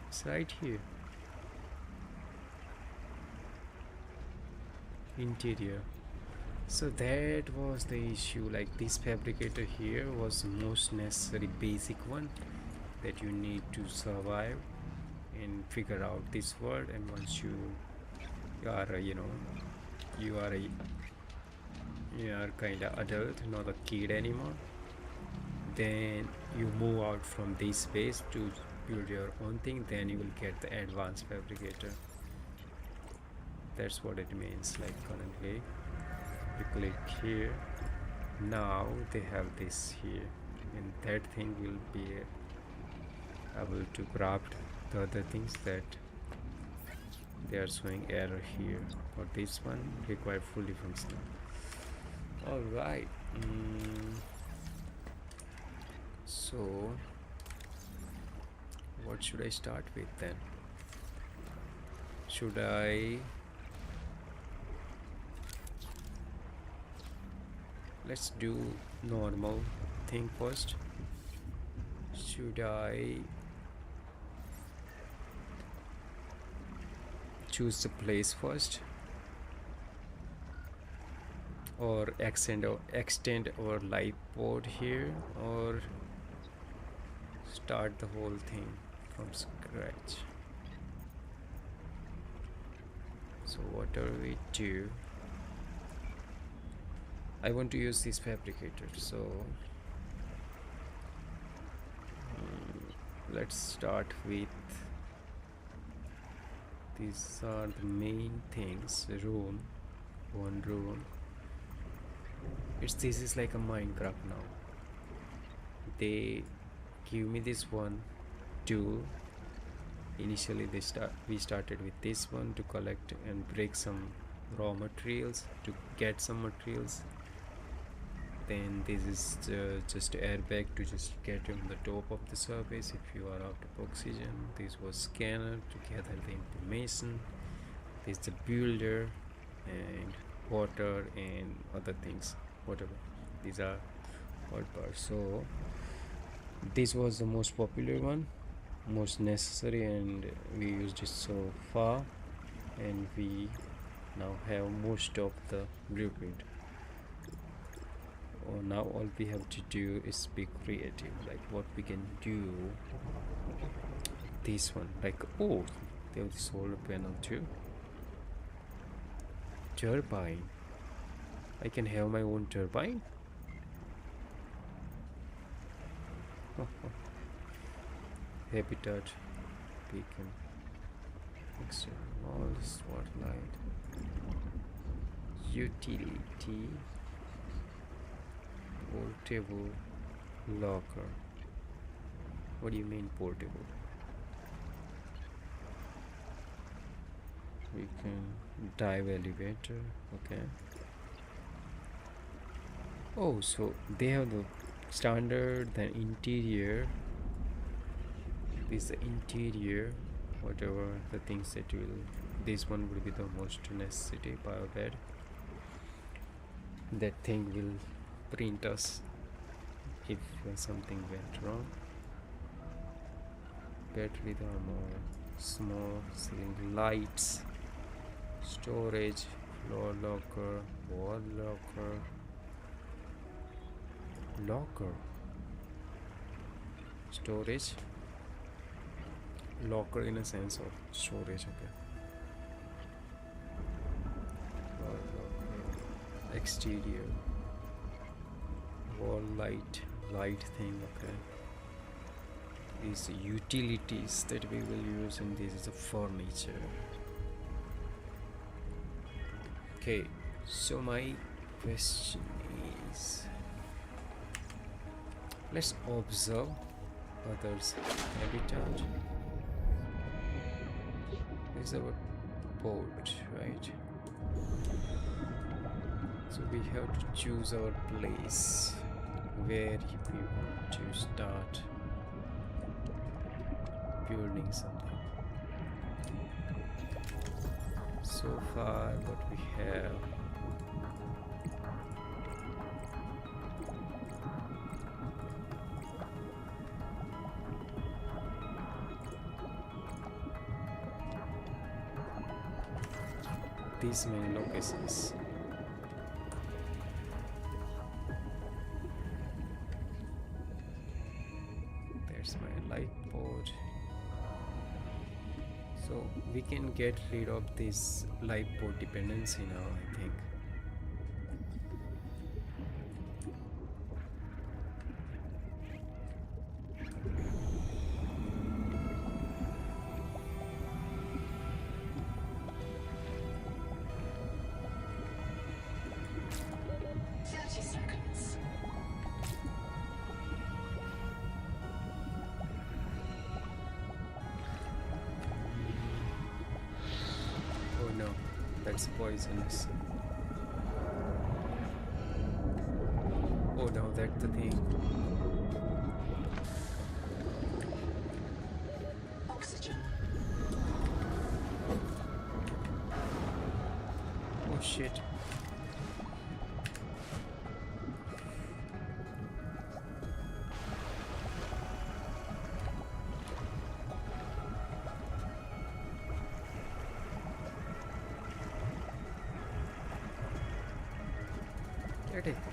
It's right here. Interior. So that was the issue, like this fabricator here was the most necessary basic one that you need to survive and figure out this word. And once you are you are a you are kind of adult, not a kid anymore, then you move out from this space to build your own thing. Then you will get the advanced fabricator. That's what it means. Like currently you click here, now they have this here, and that thing will be able to craft the other things that they are showing error here. For this one require fully functional. All right. So what should I start with then? Should I let's do normal thing first. Should I choose the place first, or extend our life pod here, or start the whole thing from scratch? So whatever we do, I want to use this fabricator, so let's start with these are the main things. One room. This is like a Minecraft now. They give me this one tool. Initially we started with this one to collect and break some raw materials to get some materials. Then this is just airbag to just get on the top of the surface if you are out of oxygen. This was scanner to gather the information. This is the builder and water and other things, whatever. These are hot parts. So this was the most popular one, most necessary, and we used it so far, and we now have most of the blueprint. Now all we have to do is be creative, like what we can do. This one, like, oh, they have the solar panel too. Turbine, I can have my own turbine. Habitat, beacon, external spotlight, utility, portable locker. What do you mean portable? We can dive elevator. Okay. Oh, so they have the standard, then interior. This is the interior, whatever the things that will. This one will be the most necessity. Biobed. That thing will print us if something went wrong. Battery armor, small ceiling lights, storage, floor locker, wall locker, storage, locker in a sense of storage. Okay. Wall locker, exterior, wall light thing. Okay. These utilities that we will use, and this is the furniture. Okay, so my question is, let's observe others' habitat. This is our boat, right? So we have to choose our place where we want to start building something. So far what we have, these many locations. There's my light board. So we can get rid of this lifeboat dependency now, I think. Oh no, that's poisonous. Oh no, that's the thing. Oxygen. Oh shit.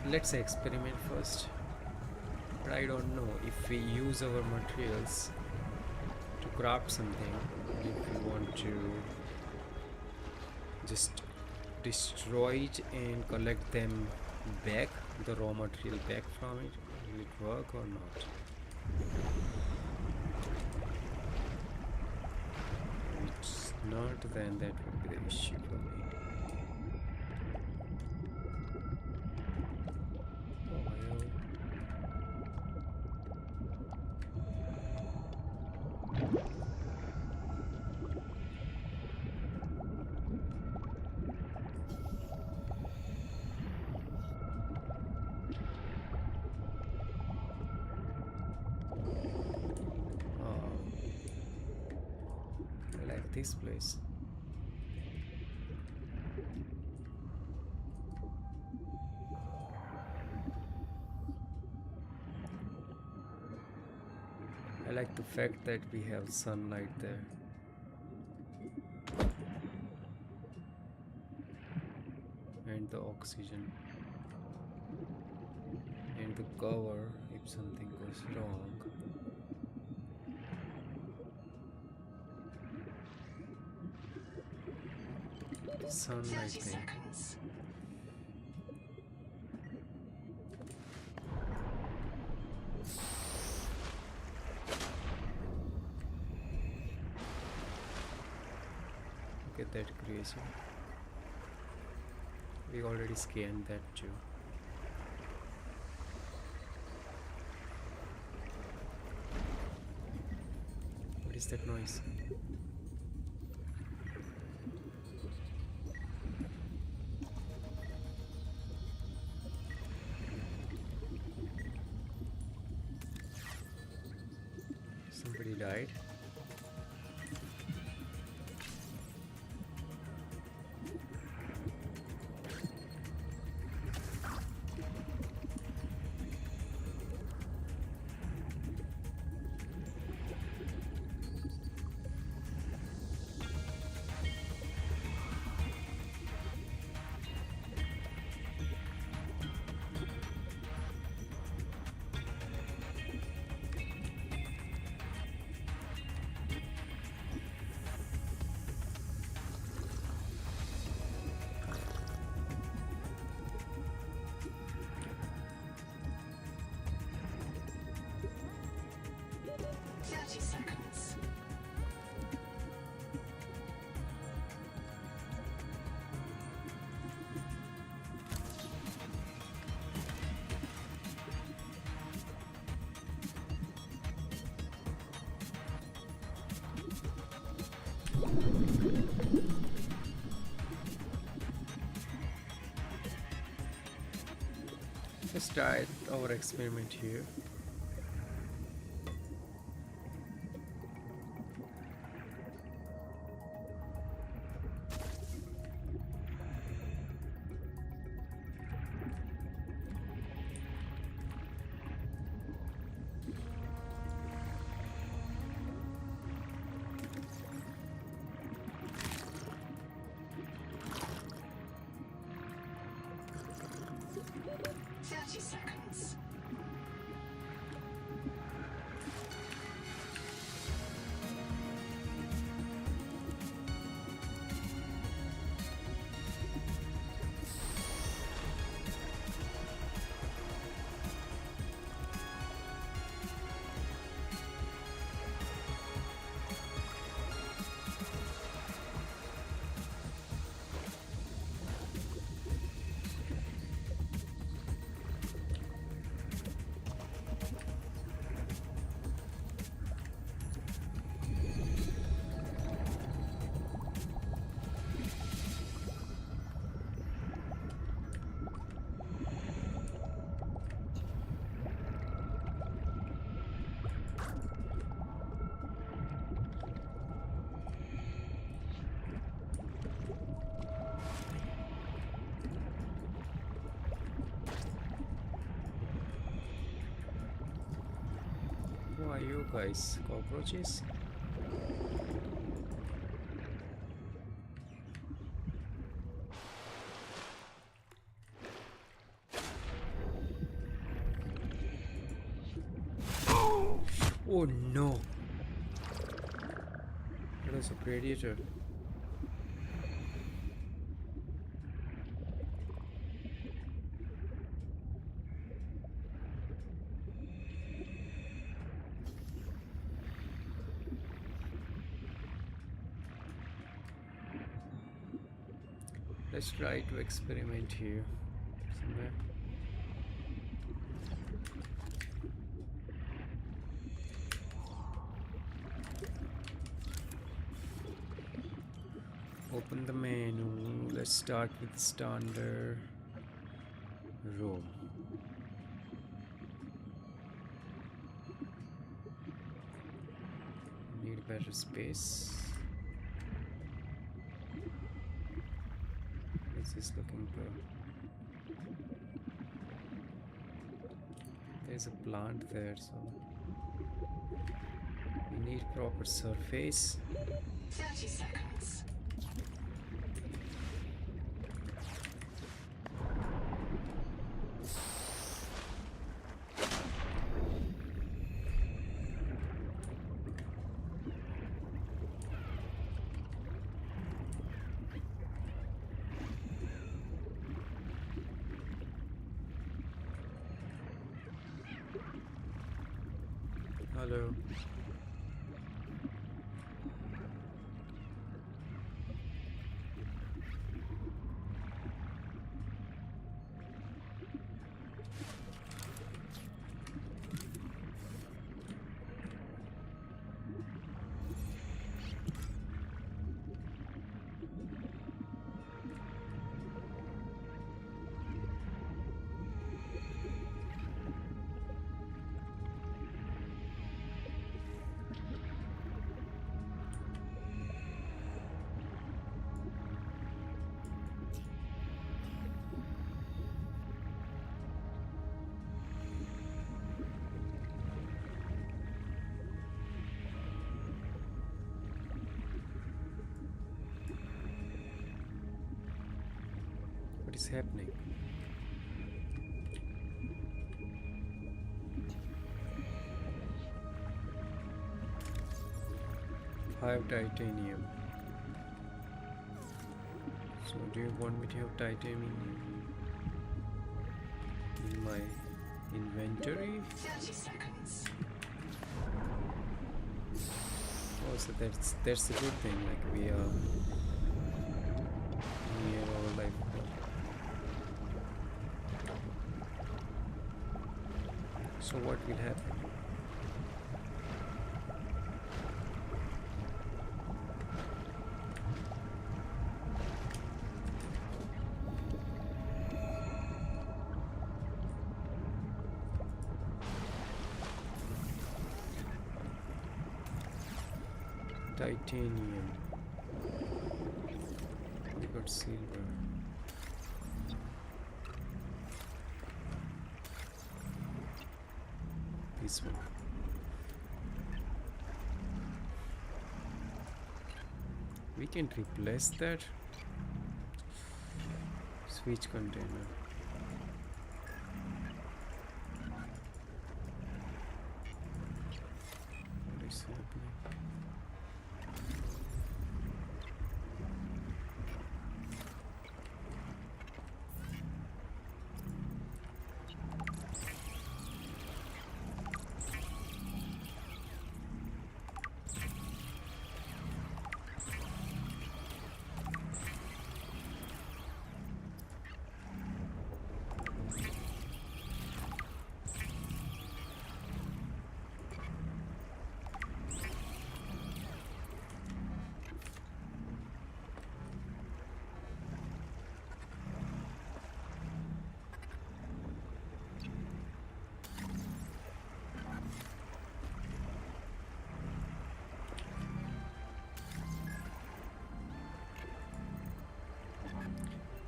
Let's experiment first. But I don't know if we use our materials to craft something, if we want to just destroy it and collect them back, the raw material back from it, will it work or not? If it's not, then that would be the issue for me. This place. I like the fact that we have sunlight there. And the oxygen. And the cover if something goes wrong. Sunlight thing. Look at that creation. We already scanned that too. What is that noise? Somebody died. Let's try our experiment here. are you guys? Cockroaches? Oh no! It was a predator. Let's try to experiment here somewhere. Open the menu. Let's start with standard room. Need better space. What's this looking for? There's a plant there, so we need proper surface. 30 seconds. Hello. What is happening? Have titanium. So do you want me to have titanium in my inventory? 30 seconds. Oh, so that's a good thing. Like we are near our life. So what will happen? Titanium. We got silver. This one. We can replace that. Switch container. What is happening?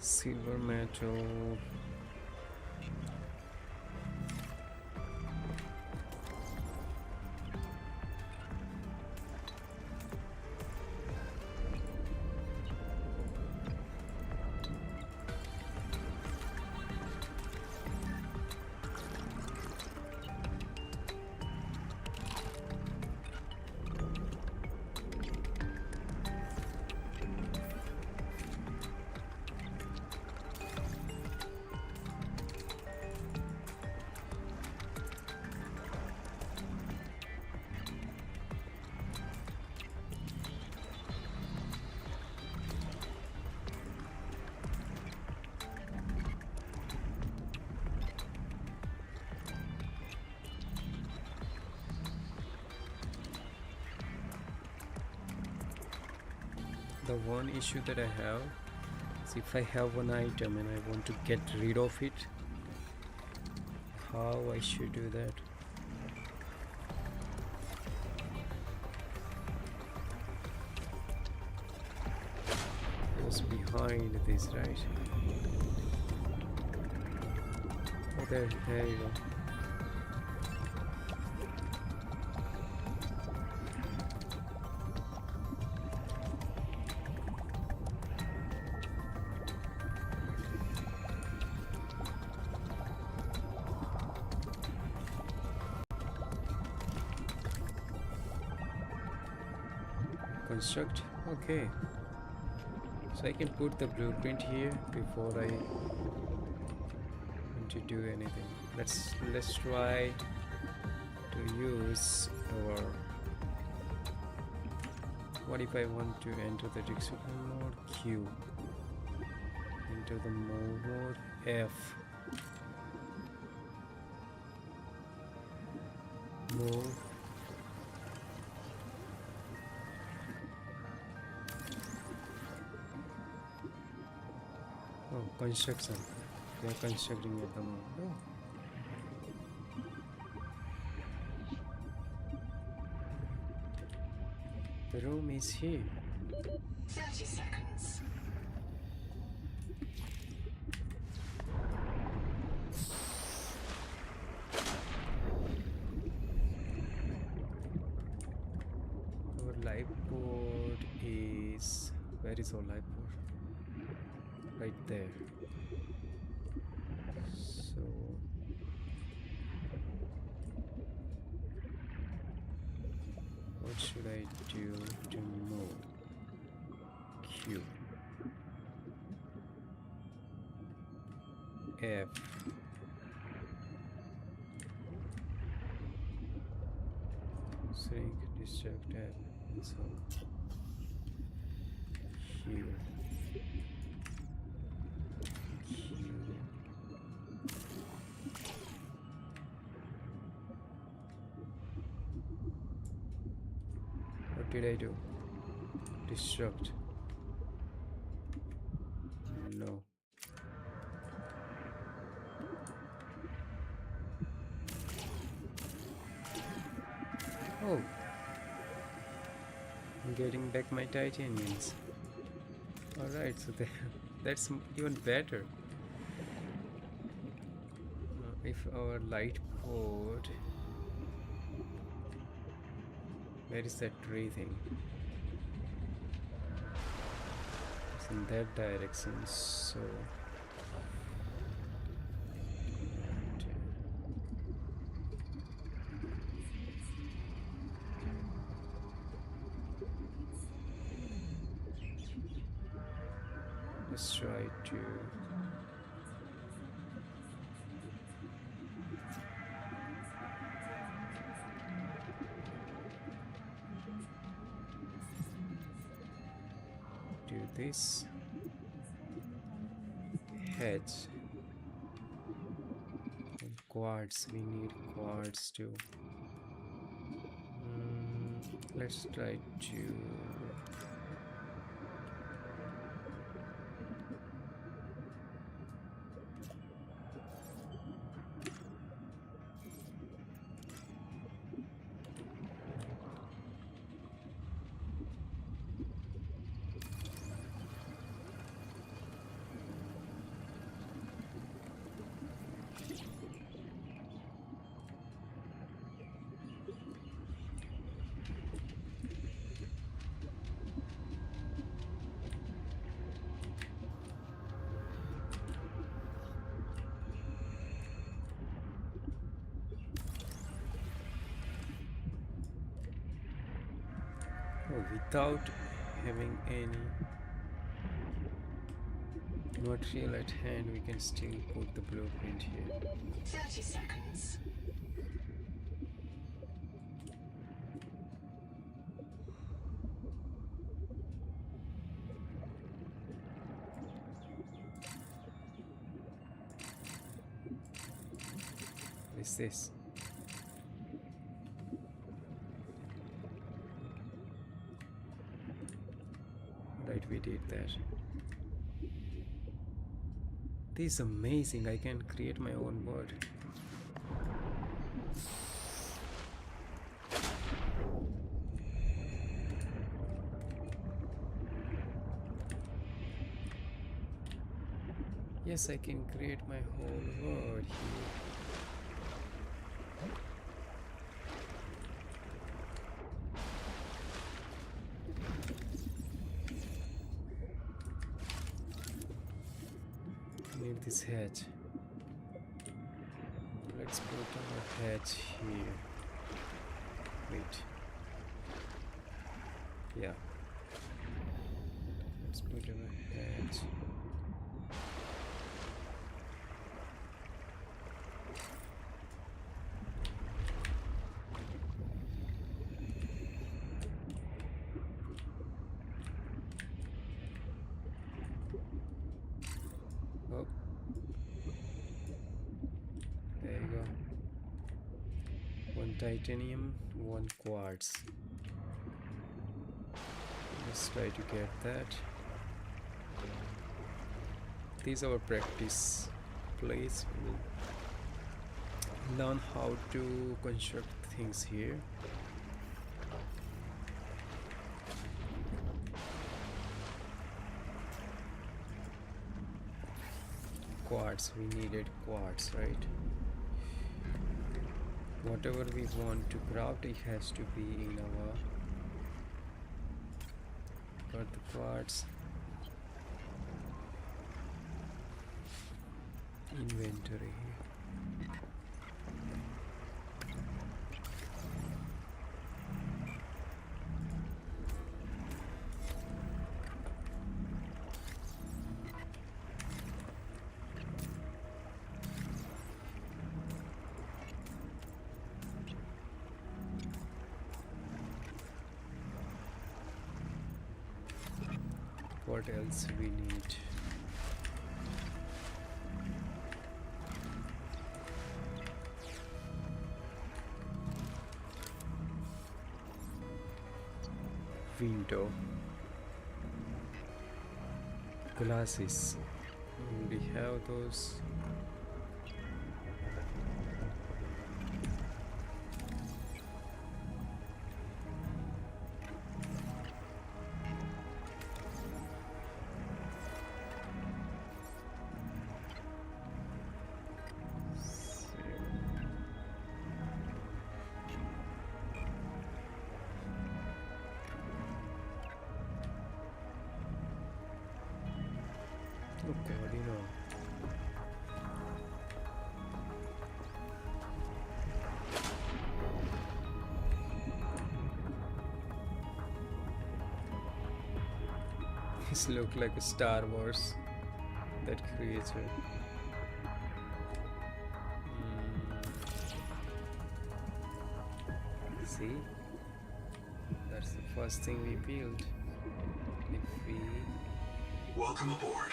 Silver metal. the one issue that I have is if I have one item and I want to get rid of it, how I should do that. It was behind this, right? Oh, there you go. Construct. Okay, so I can put the blueprint here before I want to do anything. Let's try to use our, what if I want to enter the execute mode? Q, enter the mode F, move. Oh, construction. They are constructing at the moment. Oh. The room is here. 30 seconds. Our life board is, where is our life board? Right there. So what should I do to move? Q, F, shrink, distract, and so Q, Q. What did I do? Destruct. No. Oh, I'm getting back my titaniums. Alright, so that's even better. If our light board, where is that tree thing? It's in that direction, so let's try to do this. Hedge and quartz. We need quartz too. Let's try to without having any material at hand, we can still put the blueprint here. 30 seconds. What is this? Right, we did that. This is amazing. I can create my own world. Yes, I can create my whole world here. Need this hatch. Let's put our hatch here. Wait. Yeah. Let's put our hatch. Oh. There you go. One titanium, one quartz. Let's try to get that. This is our practice place. We'll learn how to construct things here. Quartz, we needed quartz, right? Whatever we want to craft, it has to be in our got the quartz inventory. What else we need? Window. Glasses. We have those. Oh God, you know. This look like a Star Wars. That creature. See? That's the first thing we built. If we... Welcome aboard.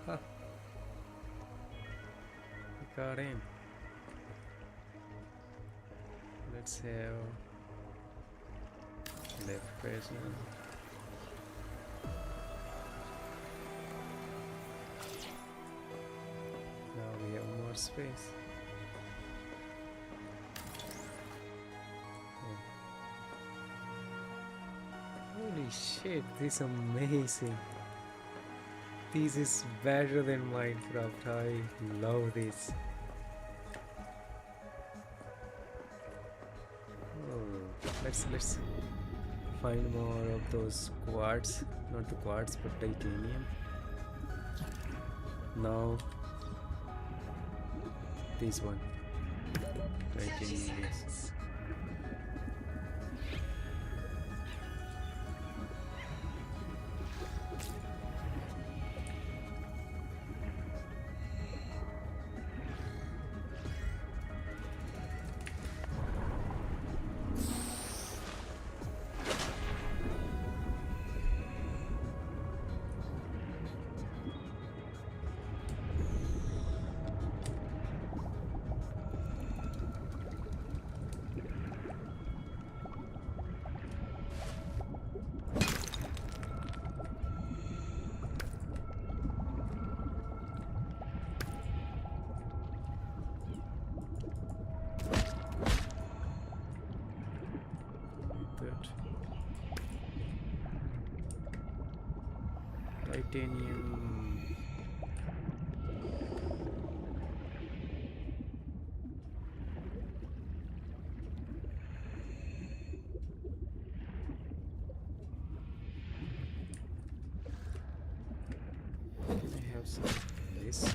Huh. We got in. Let's have left press now. Now we have more space. Holy shit, this is amazing. This is better than Minecraft. I love this. Oh, let's find more of those quartz. Not the quartz, but titanium. Now this one. 30 Titanium. seconds. Titanium. I have some this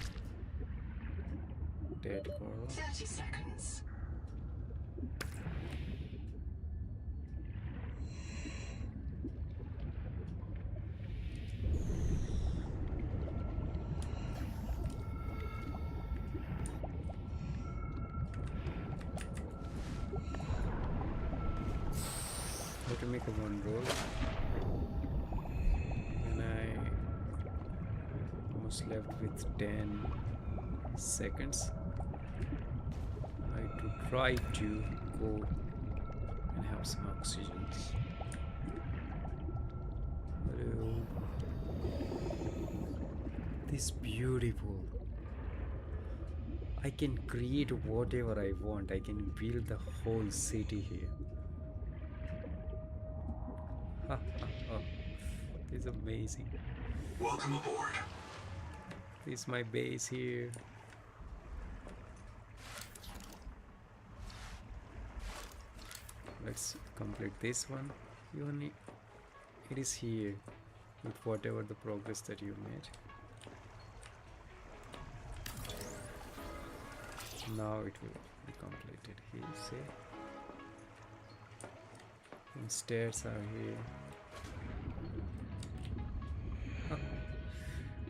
dead coral. 30 seconds. How to make a one roll, and I almost left with 10 seconds. I to try to go and have some oxygen. Hello. This beautiful. I can create whatever I want. I can build the whole city here. Ha ha ha. This is amazing. Welcome aboard. This is my base here. Let's complete this one. You only it is here with whatever the progress that you made. Now it will be completed. Here, say. And stairs are here.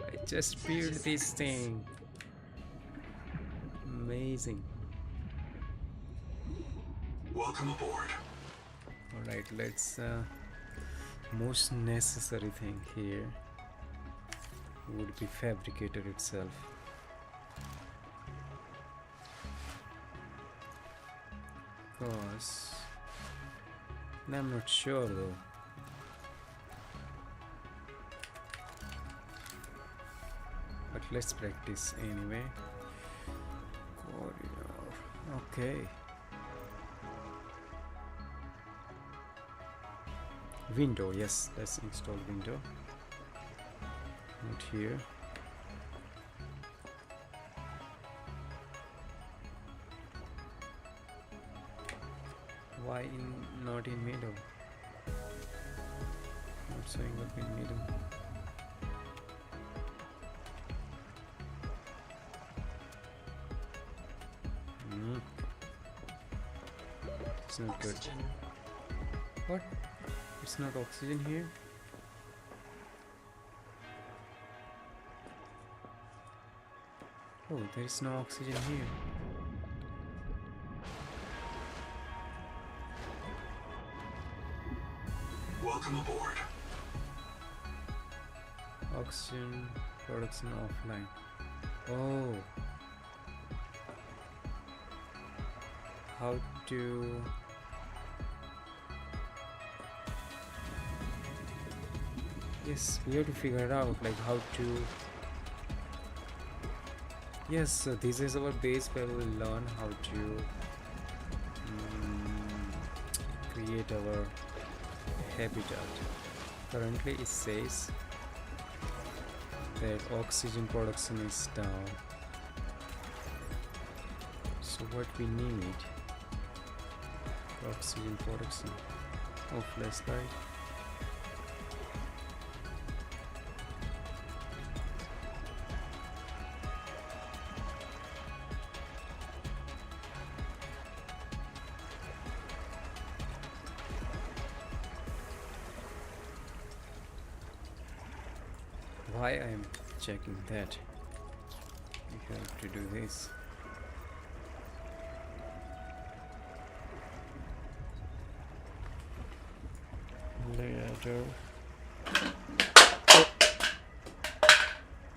I just built this thing. Amazing. Welcome aboard. Alright, let's most necessary thing here would be fabricator itself. Because I'm not sure though. But let's practice anyway. Corridor. Okay. Window, yes, let's install window. Not here. Why not in middle? Not showing up in middle. It's not good. Oxygen. What? It's not oxygen here? Oh, there is no oxygen here. Welcome aboard. Oxygen production offline. Oh. How to... Yes, we have to figure it out, like how to... Yes, so this is our base where we will learn how to create our habitat. Currently it says that oxygen production is down. So what we need? Oxygen production. Oh, flashlight. Why I am checking that? We have to do this. Ladder.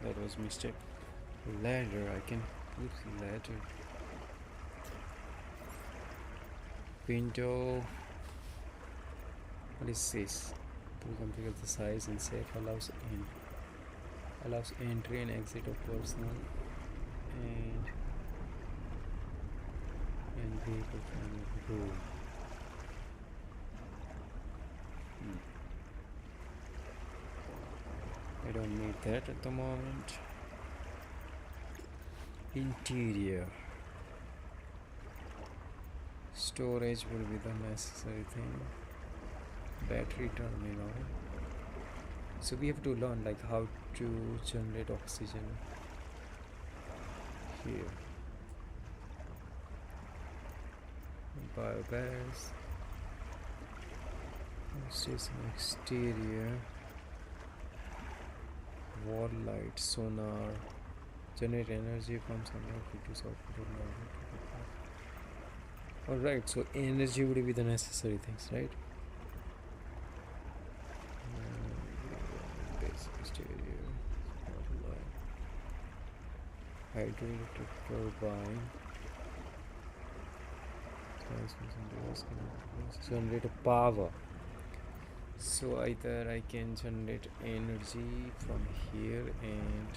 That was mistake. Ladder. I can use ladder. Window. What is this? To configure the size and safe allows entry and exit of personal and vehicle from room. I don't need that at the moment. Interior. Storage will be the necessary thing. Battery terminal. So we have to learn like how to generate oxygen here. Biogas. This is an exterior. Wall light, sonar. Generate energy from sunlight, reduce output of magnetic. Alright, so energy would be the necessary things, right? Basic exterior. Wall light. Hydroelectric turbine. Generate a power. So either I can generate energy from here and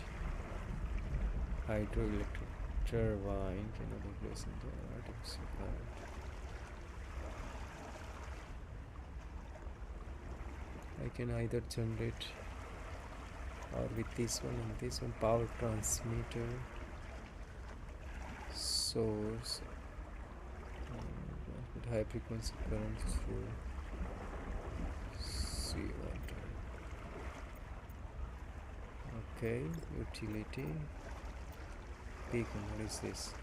hydroelectric turbine can replace in the artificial current. I can either generate or with this one and this one power transmitter source with high frequency current through seawater. Okay, utility beacon. What is this?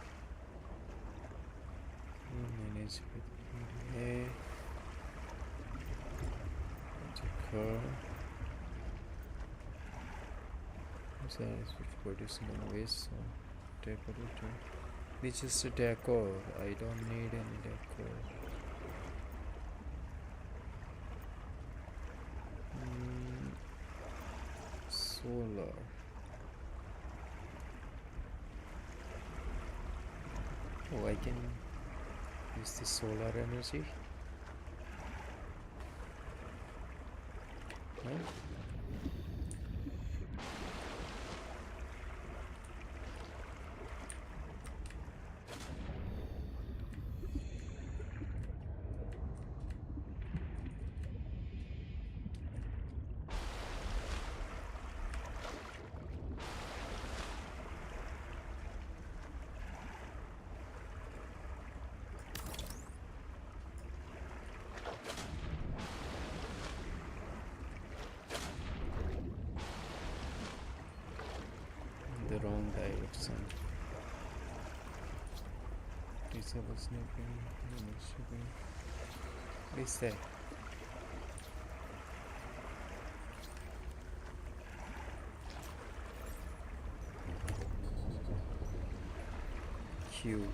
Manage with PDA. Car. So it's producing noise. So temperature. Which is a decor. I don't need any decor. Solar. Oh, I can use the solar energy. Right? The wrong direction. Disable snipping, shipping. What is that? Q.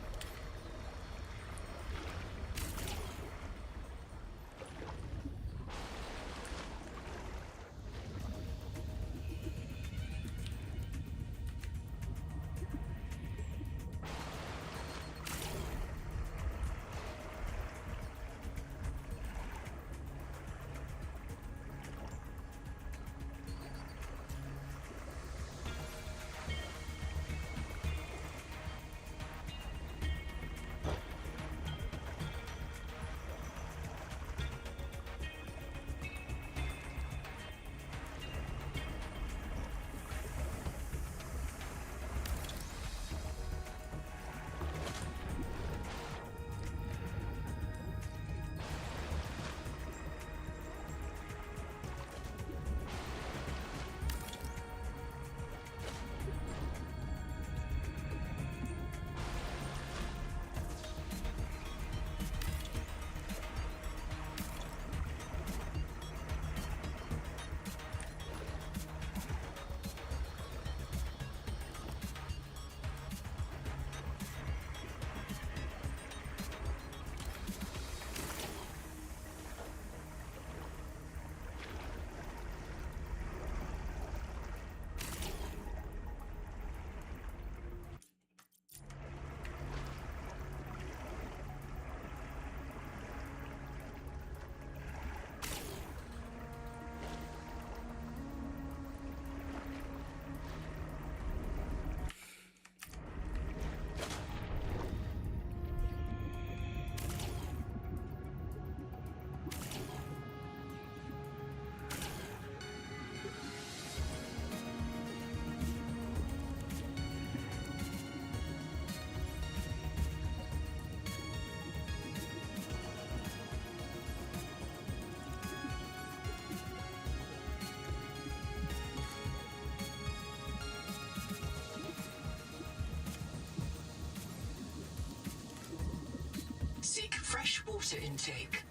Seek fresh water intake.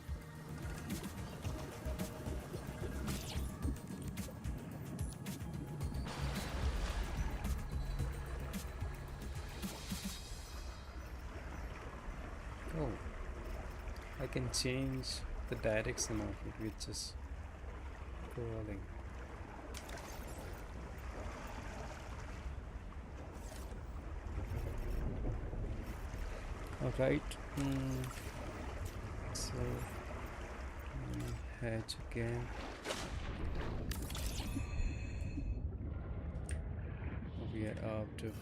Oh, I can change the direction of it with just scrolling. Alright, so hatch again. We are out of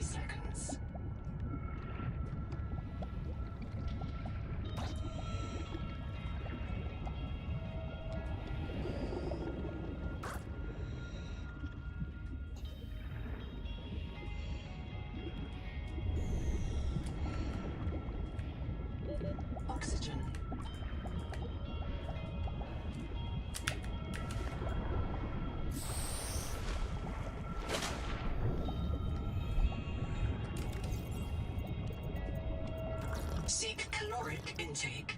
Seconds. Oxygen. Seek caloric intake.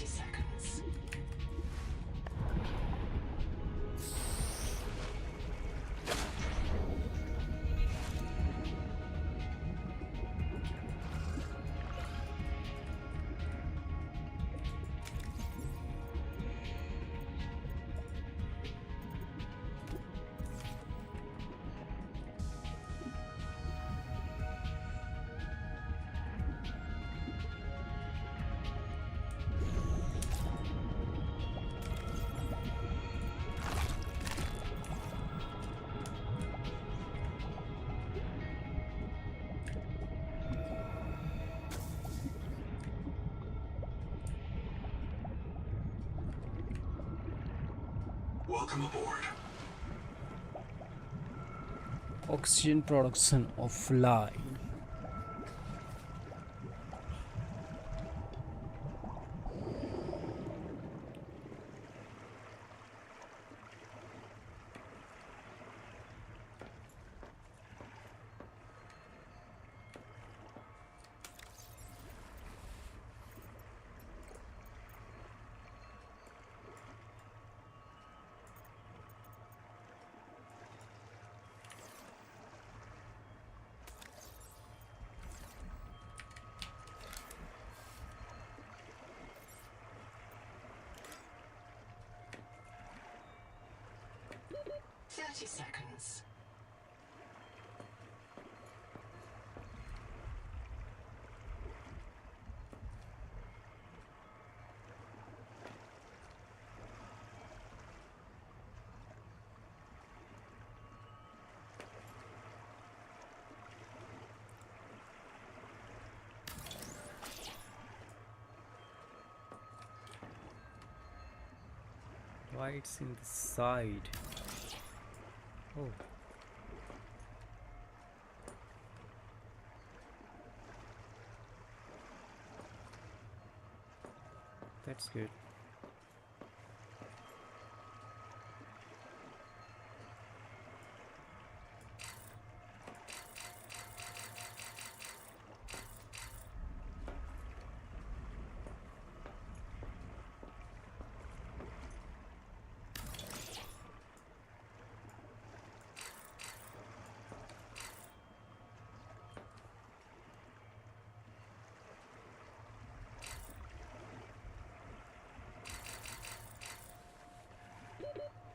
Seconds. Welcome aboard. oxygen production offline. 30 seconds. Why it's in the side? Oh. That's good.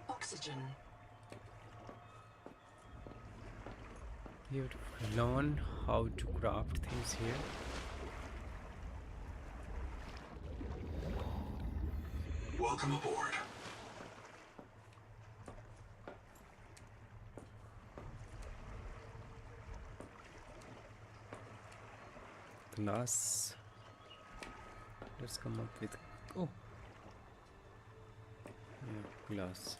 Oxygen. You have to learn how to craft things here. Welcome aboard. Glass. Let's come up with. Oh. Yeah, glass.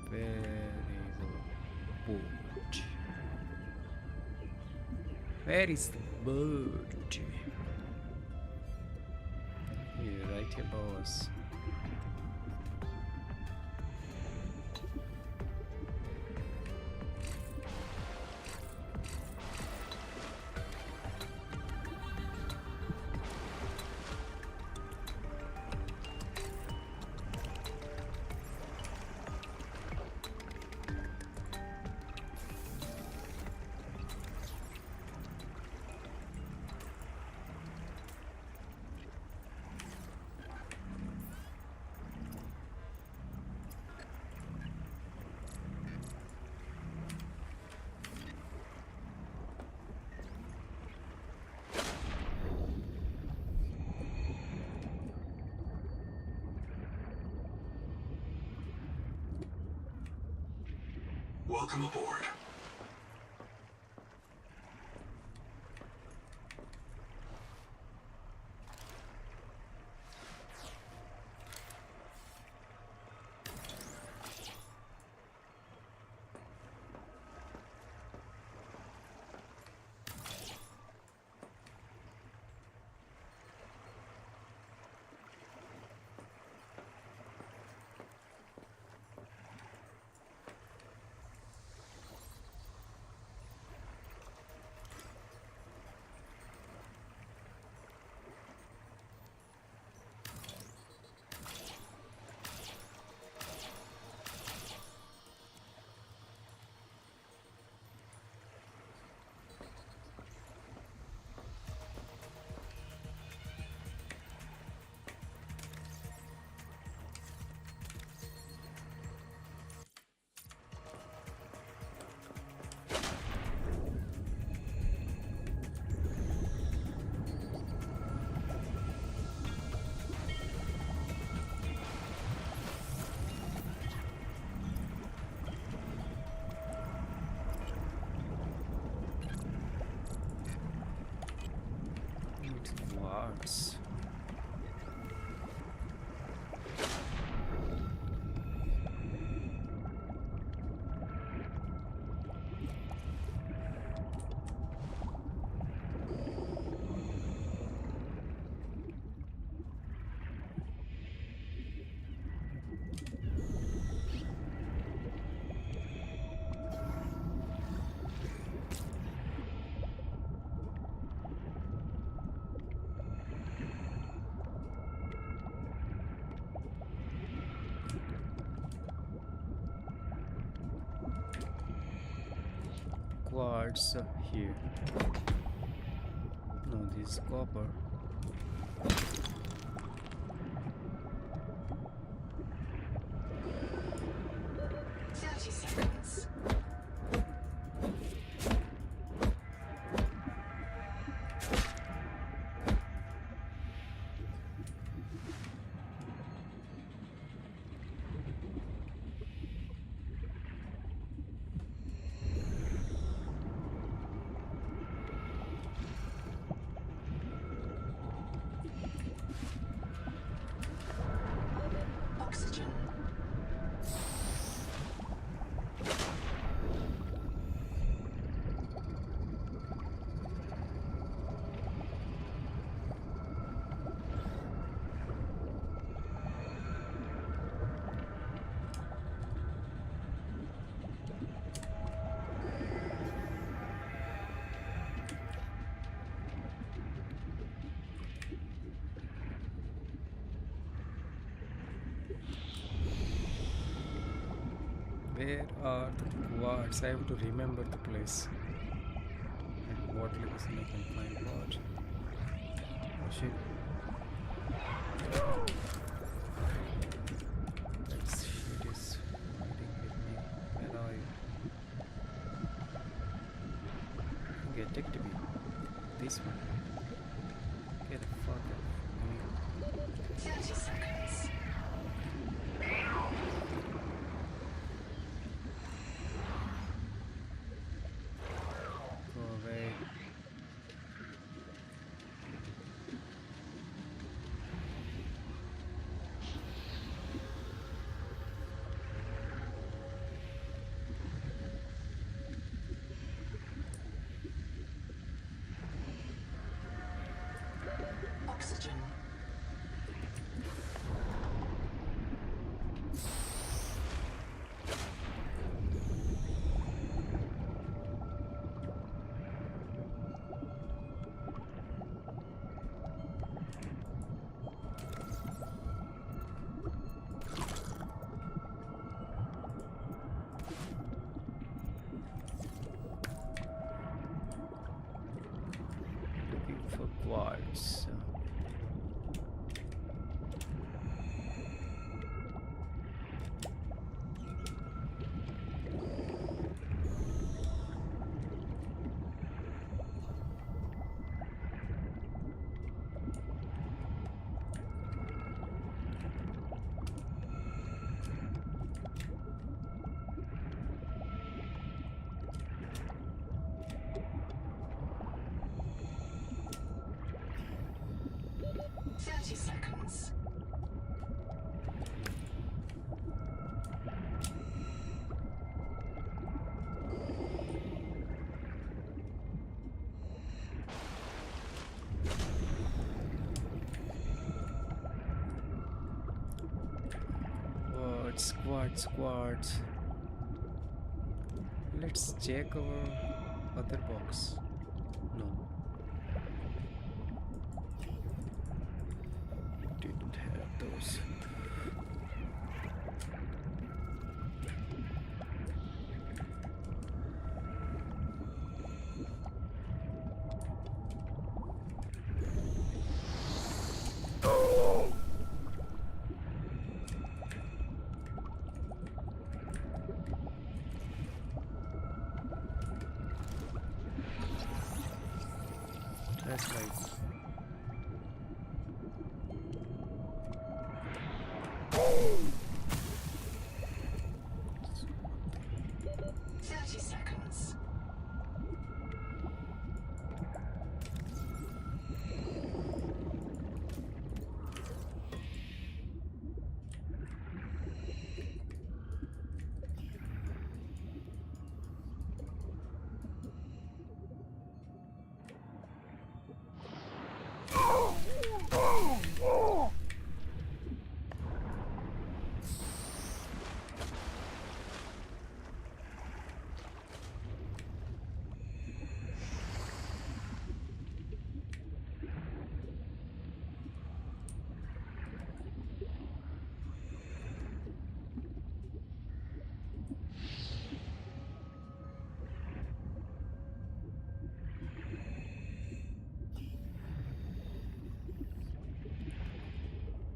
Where is our boat? Where is the boat? Here, right above us. Welcome aboard. It's quartz. Quartz here. No, this is copper. Where are the quartz? I have to remember the place. At what location I can find what? Oh shit. That shit is fighting with me. Where are you? Get to be. This one. Get the fuck out. 30 seconds. Go away. Oxygen. Looking for quartz. Seconds. Quartz. Let's check our other box. No. Didn't have those. That's right. Seconds.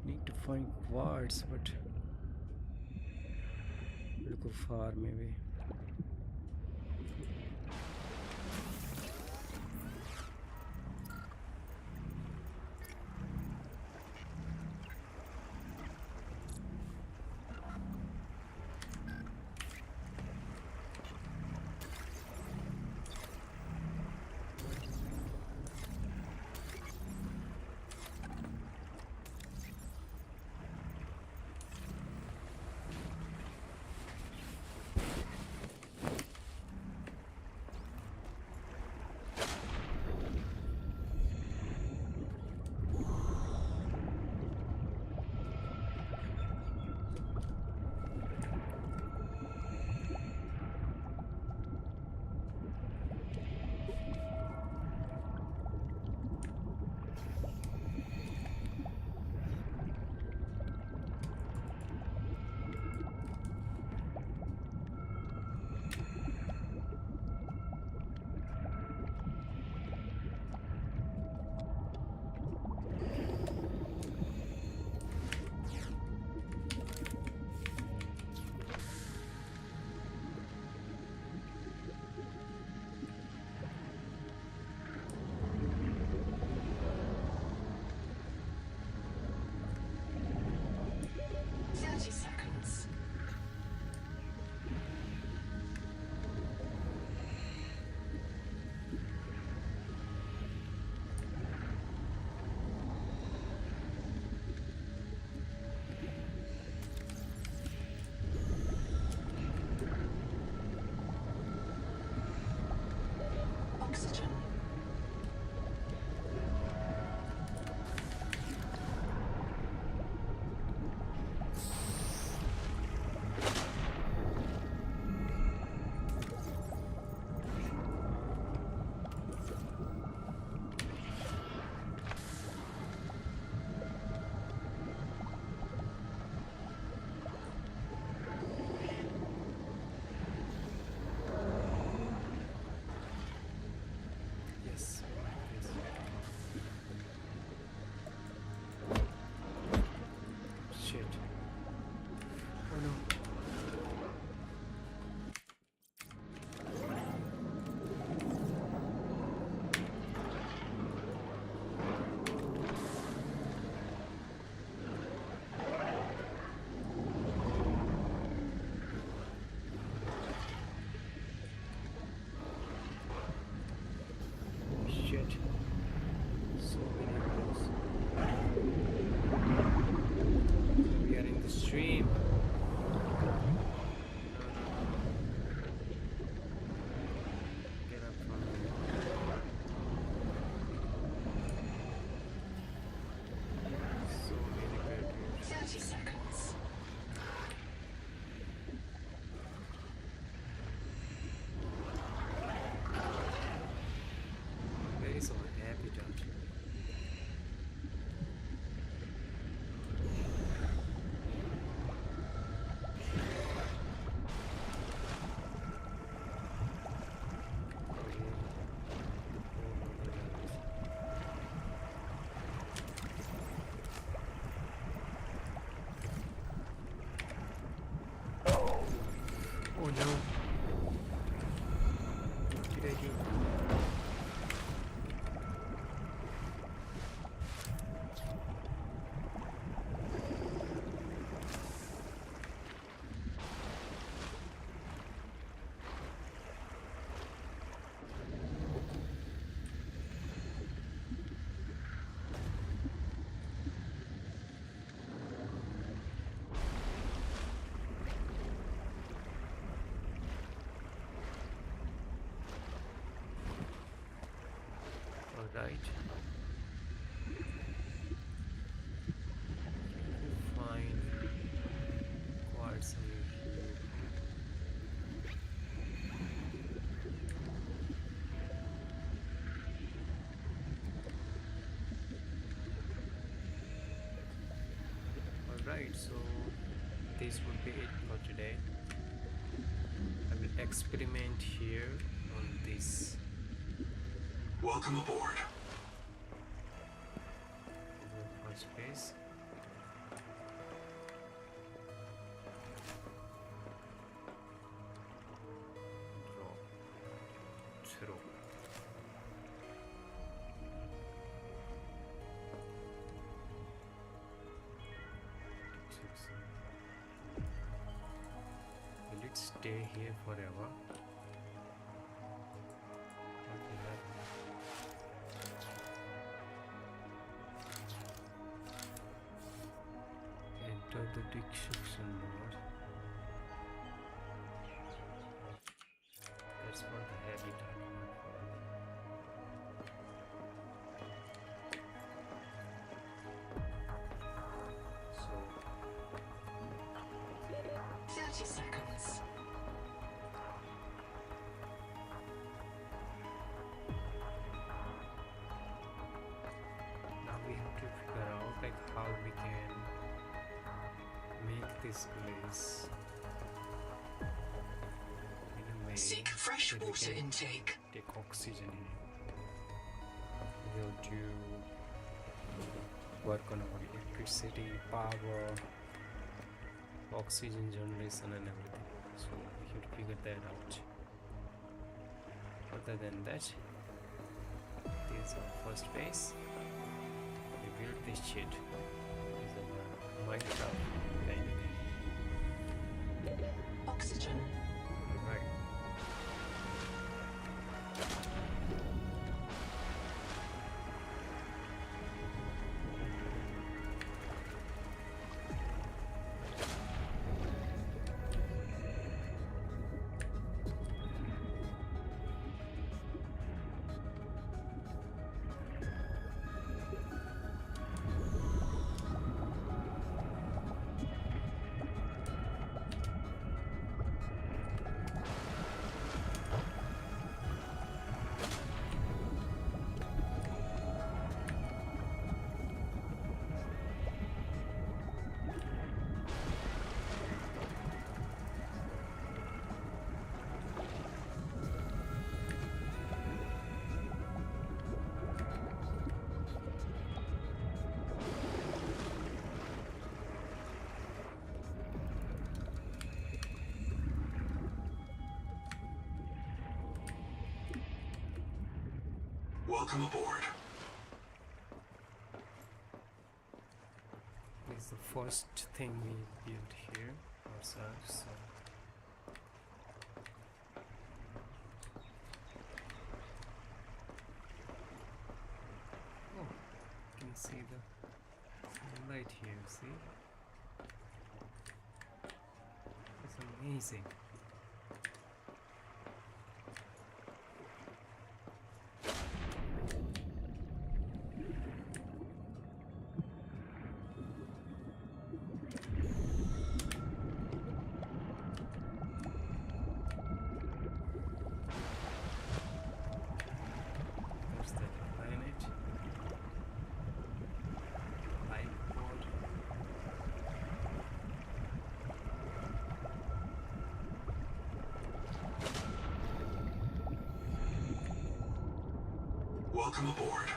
Need to find quartz, but look far maybe. right? Fine. Quartz near here. Alright, so this would be it for today. I will experiment here on this. Welcome aboard. This is the first phase. Draw. Throw. Will it stay here forever? What will happen? Enter the dissection mode. That's for the habitat. So 30 seconds. now we have to figure out like how we can make this place in a way Seek fresh that we water can intake. take oxygen in it. We have to work on our electricity, power, oxygen generation and everything. So we have to figure that out. Other than that, this is our first phase. We built this shit. This is a Minecraft kind of thing. Oxygen. Right. Welcome aboard. This is the first thing we built here ourselves. So oh, you can see the sunlight here. See, it's amazing. There's the planet, life pod. Welcome aboard.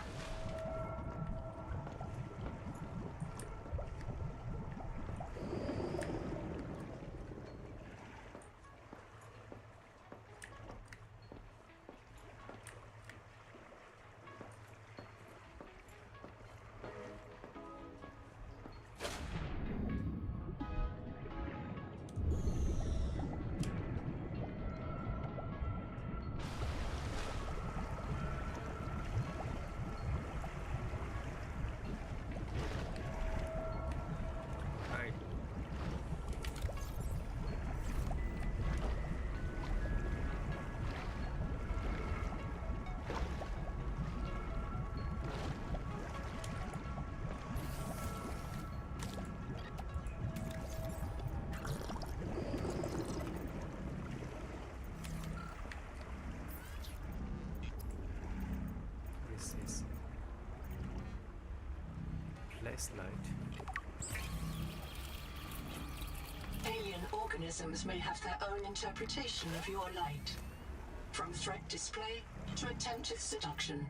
flashlight. Alien organisms may have their own interpretation of your light, from threat display to attempted seduction.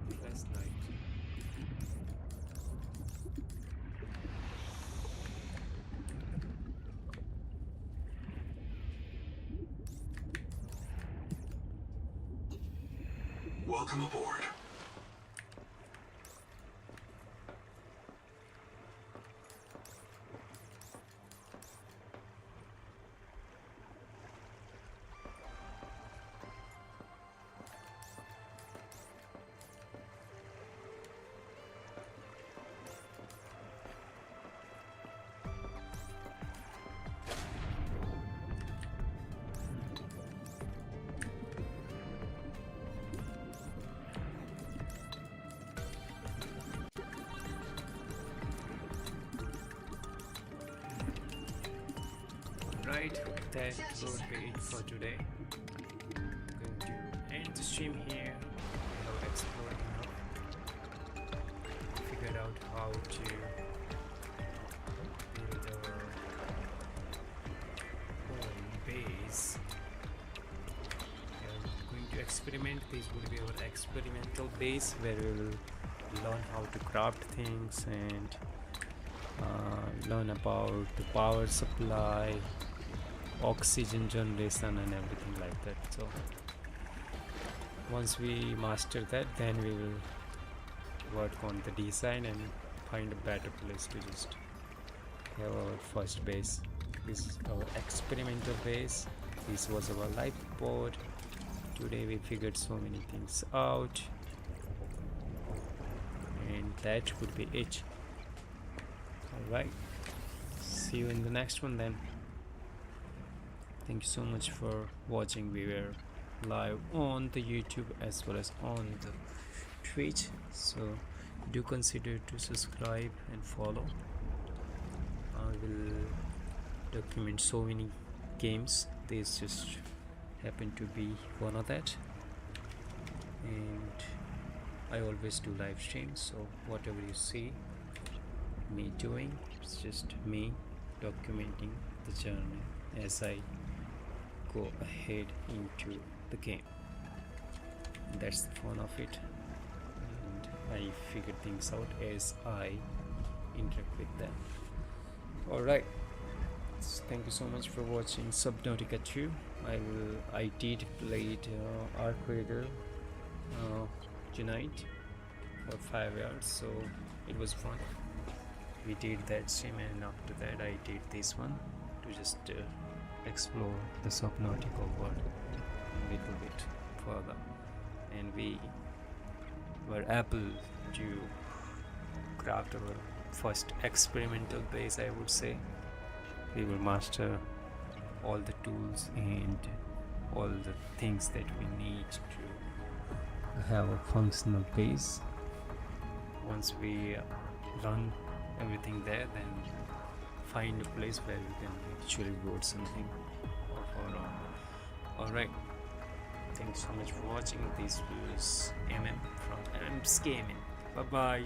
Flashlight. Welcome aboard. Right, that would be it for today. Going to end the stream here. We have explored enough. Figured out how to build our own base. We are going to experiment. This will be our experimental base where we will learn how to craft things and learn about the power supply, oxygen generation and everything like that. So once we master that, then we will work on the design and find a better place to just have our first base. This is our experimental base. This was our life pod. Today we figured so many things out, and that would be it. Alright, see you in the next one then. Thank you so much for watching. We were live on the YouTube as well as on the Twitch, so do consider to subscribe and follow. I will document so many games. This just happened to be one of that, and I always do live streams, so whatever you see me doing, it's just me documenting the journey as I go ahead into the game. That's the fun of it, and I figure things out as I interact with them. Alright, thank you so much for watching Subnautica 2. I did play Arc Raider tonight for 5 hours, so it was fun. We did that stream, and after that I did this one to just explore the Subnautica world a little bit further, and we were able to craft our first experimental base, I would say. We will master all the tools and all the things that we need to have a functional base. Once we run everything there, then find a place where we can actually build something of our own. Alright, thanks so much for watching. This was MM from MM's Gaming. Bye bye.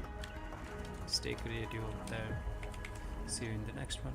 Stay creative out there. See you in the next one.